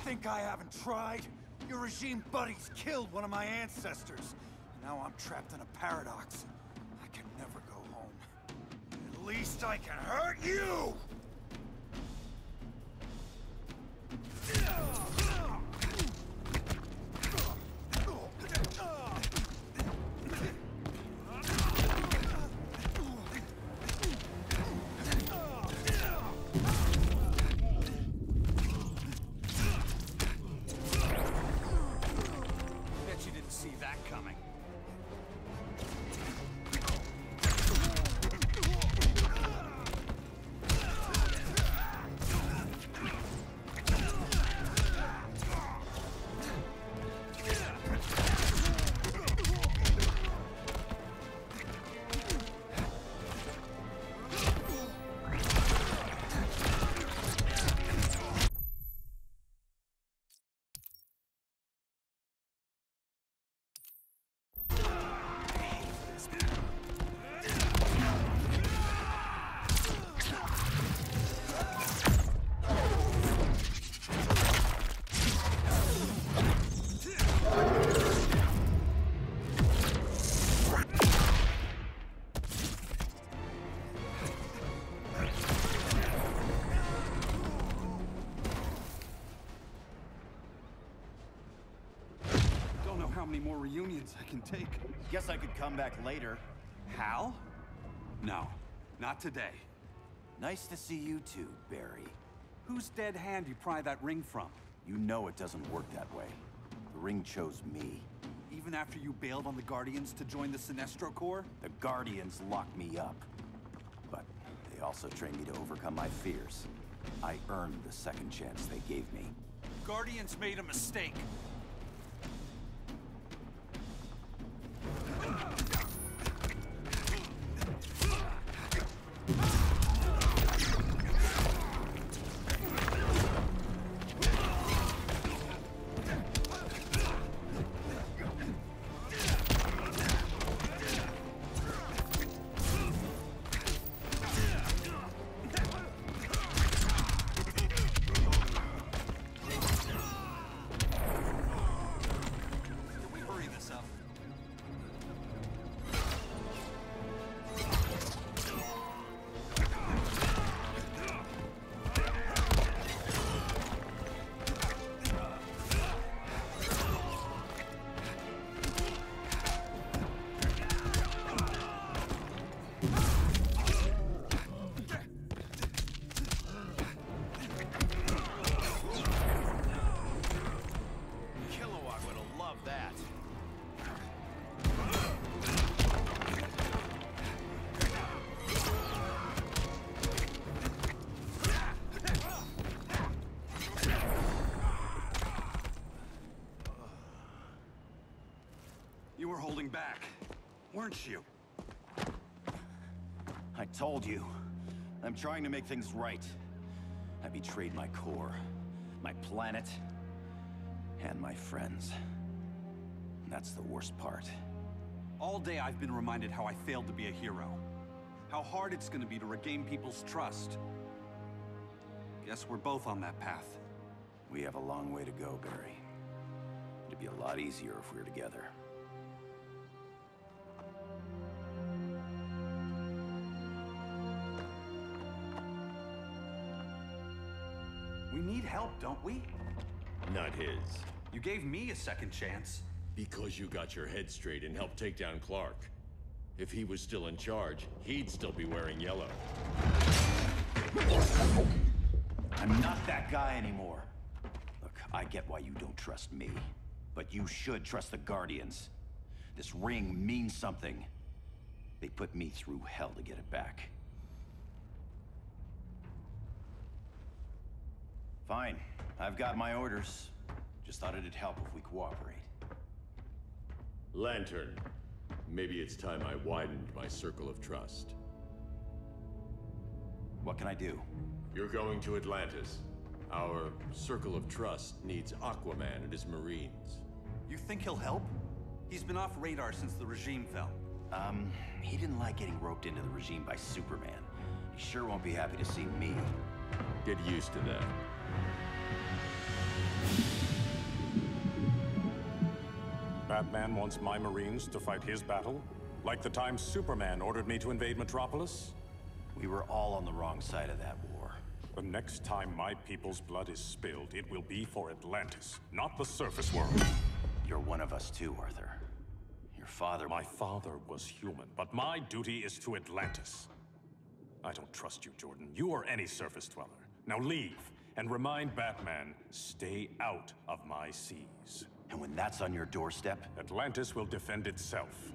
Think I haven't tried? Your regime buddies killed one of my ancestors. Now I'm trapped in a paradox. I can never go home. At least I can hurt you! how many more reunions I can take. Guess I could come back later. Hal? No, not today. Nice to see you too, Barry. Whose dead hand you pry that ring from? You know it doesn't work that way. The ring chose me. Even after you bailed on the Guardians to join the Sinestro Corps? The Guardians locked me up. But they also trained me to overcome my fears. I earned the second chance they gave me. Guardians made a mistake. You were holding back, weren't you? I told you. I'm trying to make things right. I betrayed my core, my planet, and my friends. That's the worst part. All day I've been reminded how I failed to be a hero. How hard it's gonna be to regain people's trust. Guess we're both on that path. We have a long way to go, Barry. It'd be a lot easier if we were together. We need help, don't we? Not his. You gave me a second chance. Because you got your head straight and helped take down Clark. If he was still in charge, he'd still be wearing yellow. I'm not that guy anymore. Look, I get why you don't trust me. But you should trust the Guardians. This ring means something. They put me through hell to get it back. Fine. I've got my orders. Just thought it'd help if we cooperate. Lantern. Maybe it's time I widened my circle of trust. What can I do? You're going to Atlantis. Our circle of trust needs Aquaman and his Marines. You think he'll help? He's been off radar since the regime fell. He didn't like getting roped into the regime by Superman. He sure won't be happy to see me. Get used to that. Batman wants my Marines to fight his battle? Like the time Superman ordered me to invade Metropolis? We were all on the wrong side of that war. The next time my people's blood is spilled, it will be for Atlantis, not the surface world. You're one of us too, Arthur. Your father... My father was human, but my duty is to Atlantis. I don't trust you, Jordan. You or any surface dweller. Now leave, and remind Batman, stay out of my seas. And when that's on your doorstep? Atlantis will defend itself.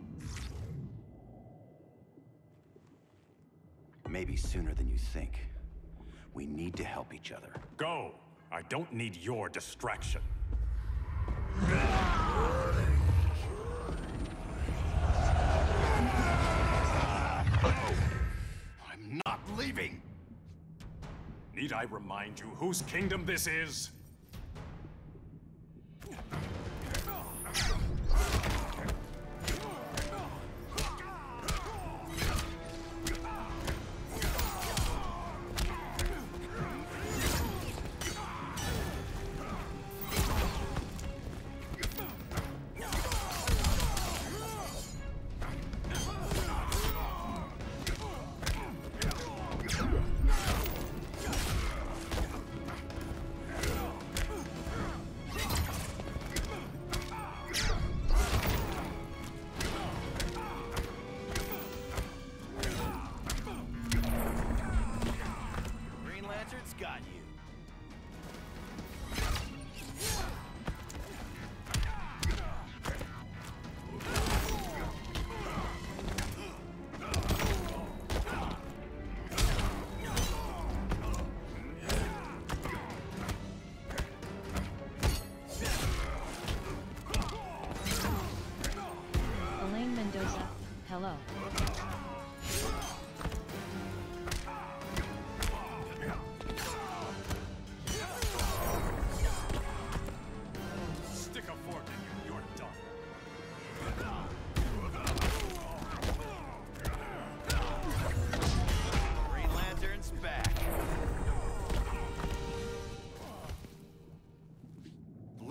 Maybe sooner than you think. We need to help each other. Go! I don't need your distraction. I'm not leaving! Need I remind you whose kingdom this is?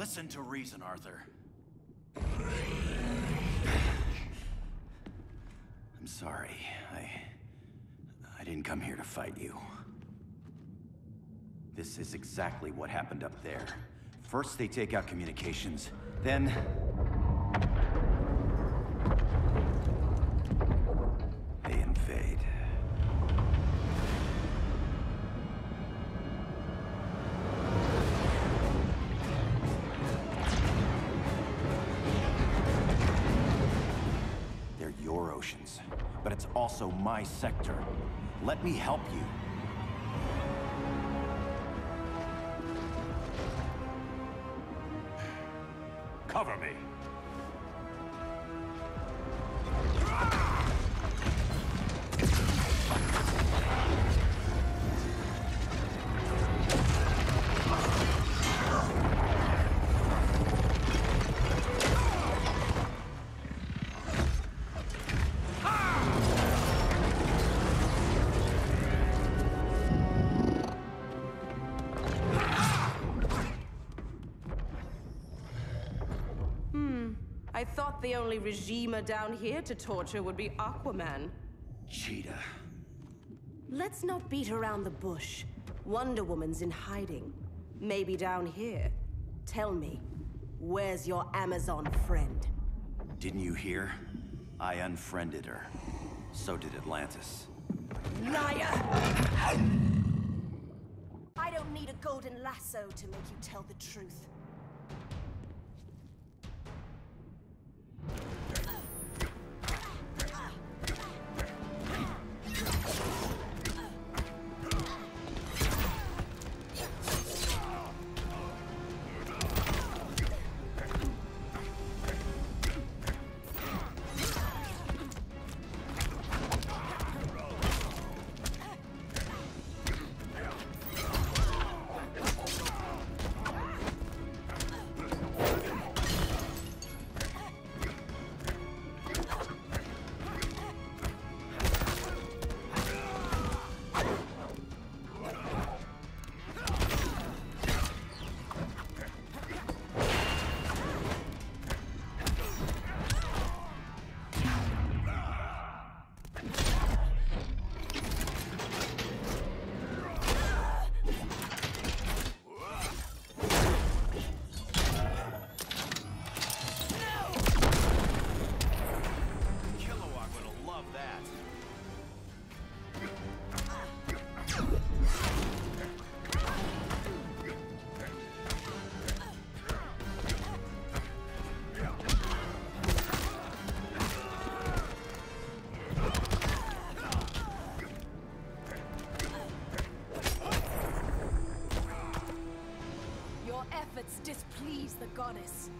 Listen to reason, Arthur. I'm sorry. I didn't come here to fight you. This is exactly what happened up there. First they take out communications, then... they invade. They're your oceans, but it's also my sector. Let me help you. Cover me. I thought the only regimer down here to torture would be Aquaman. Cheetah. Let's not beat around the bush. Wonder Woman's in hiding. Maybe down here. Tell me, where's your Amazon friend? Didn't you hear? I unfriended her. So did Atlantis. Liar! I don't need a golden lasso to make you tell the truth. Displease the goddess.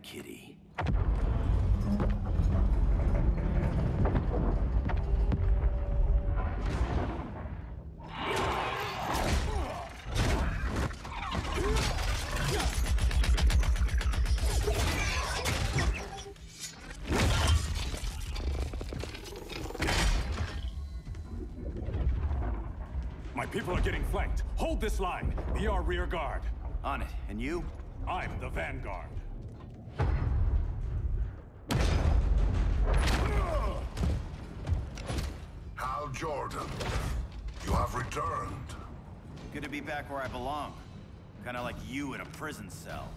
Kitty. My people are getting flanked. Hold this line. Be our rear guard. On it. And you? I'm the vanguard. Hal Jordan, you have returned. Good to be back where I belong. Kinda like you in a prison cell.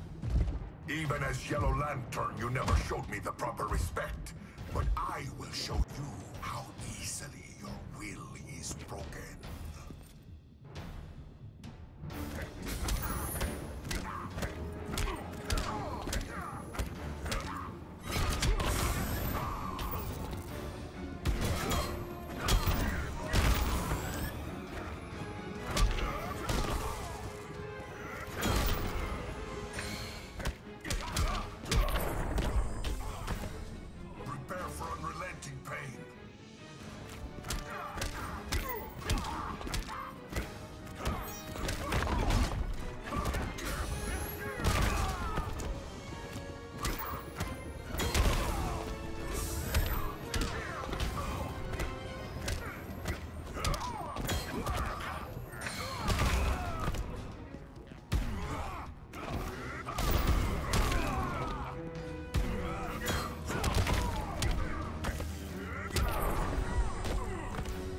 Even as Yellow Lantern, you never showed me the proper respect. But I I will show you how easily your will is broken. Prepare for unrelenting pain.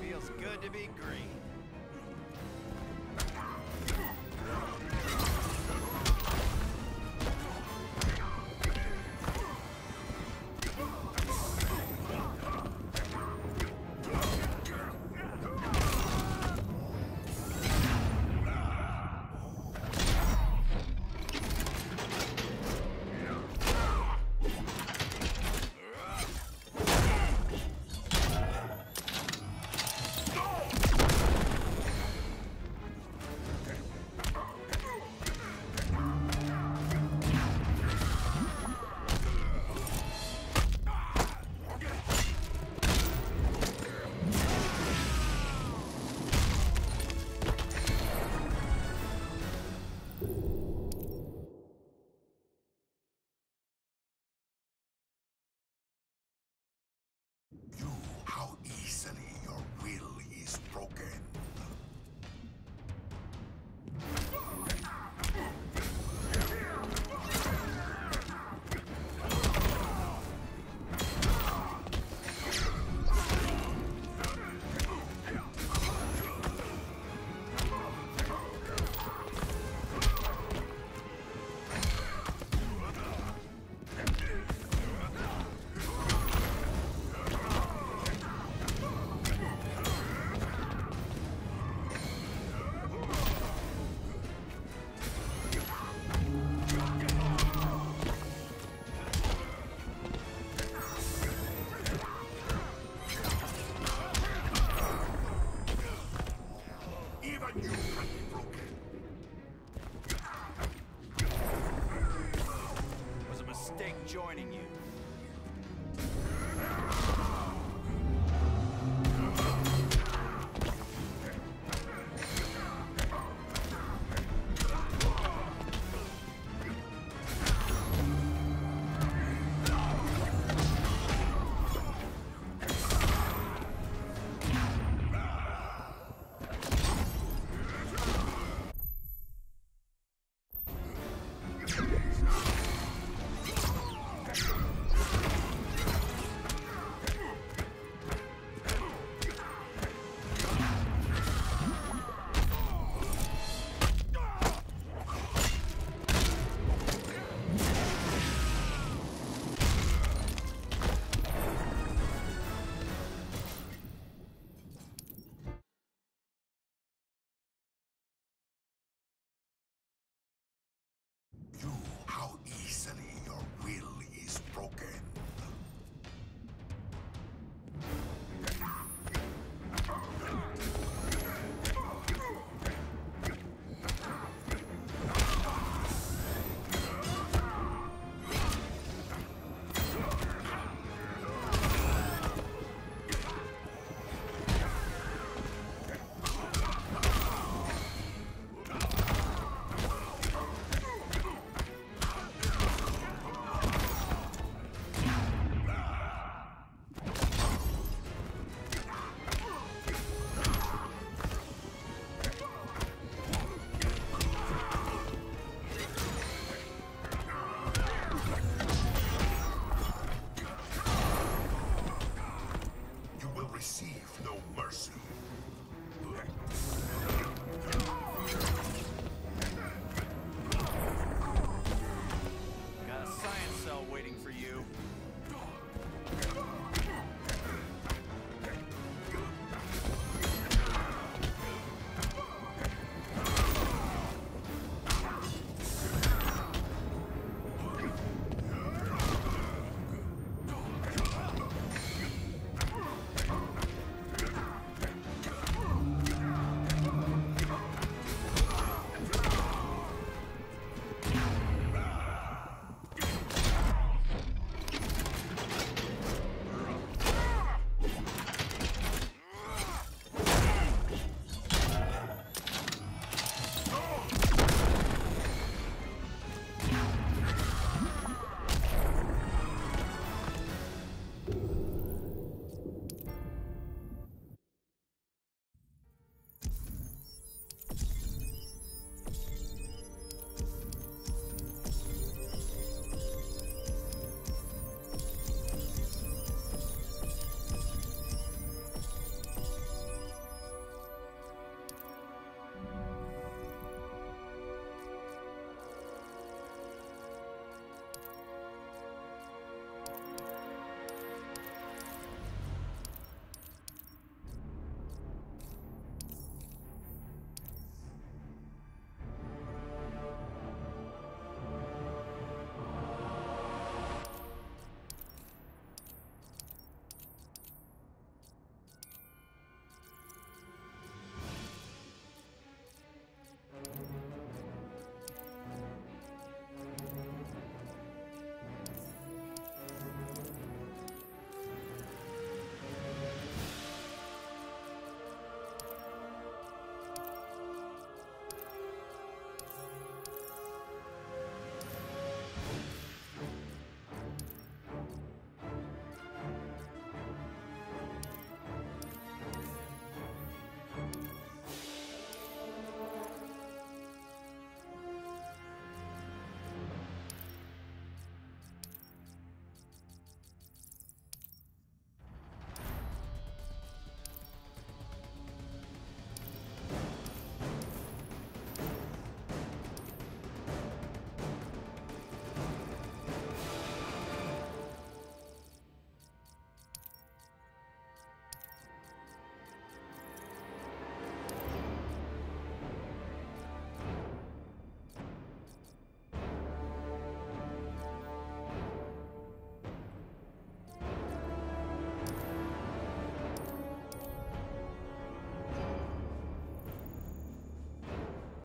Feels good to be green. How easily your will is broken. Even you can be broken. It was a mistake joining you. You, how easily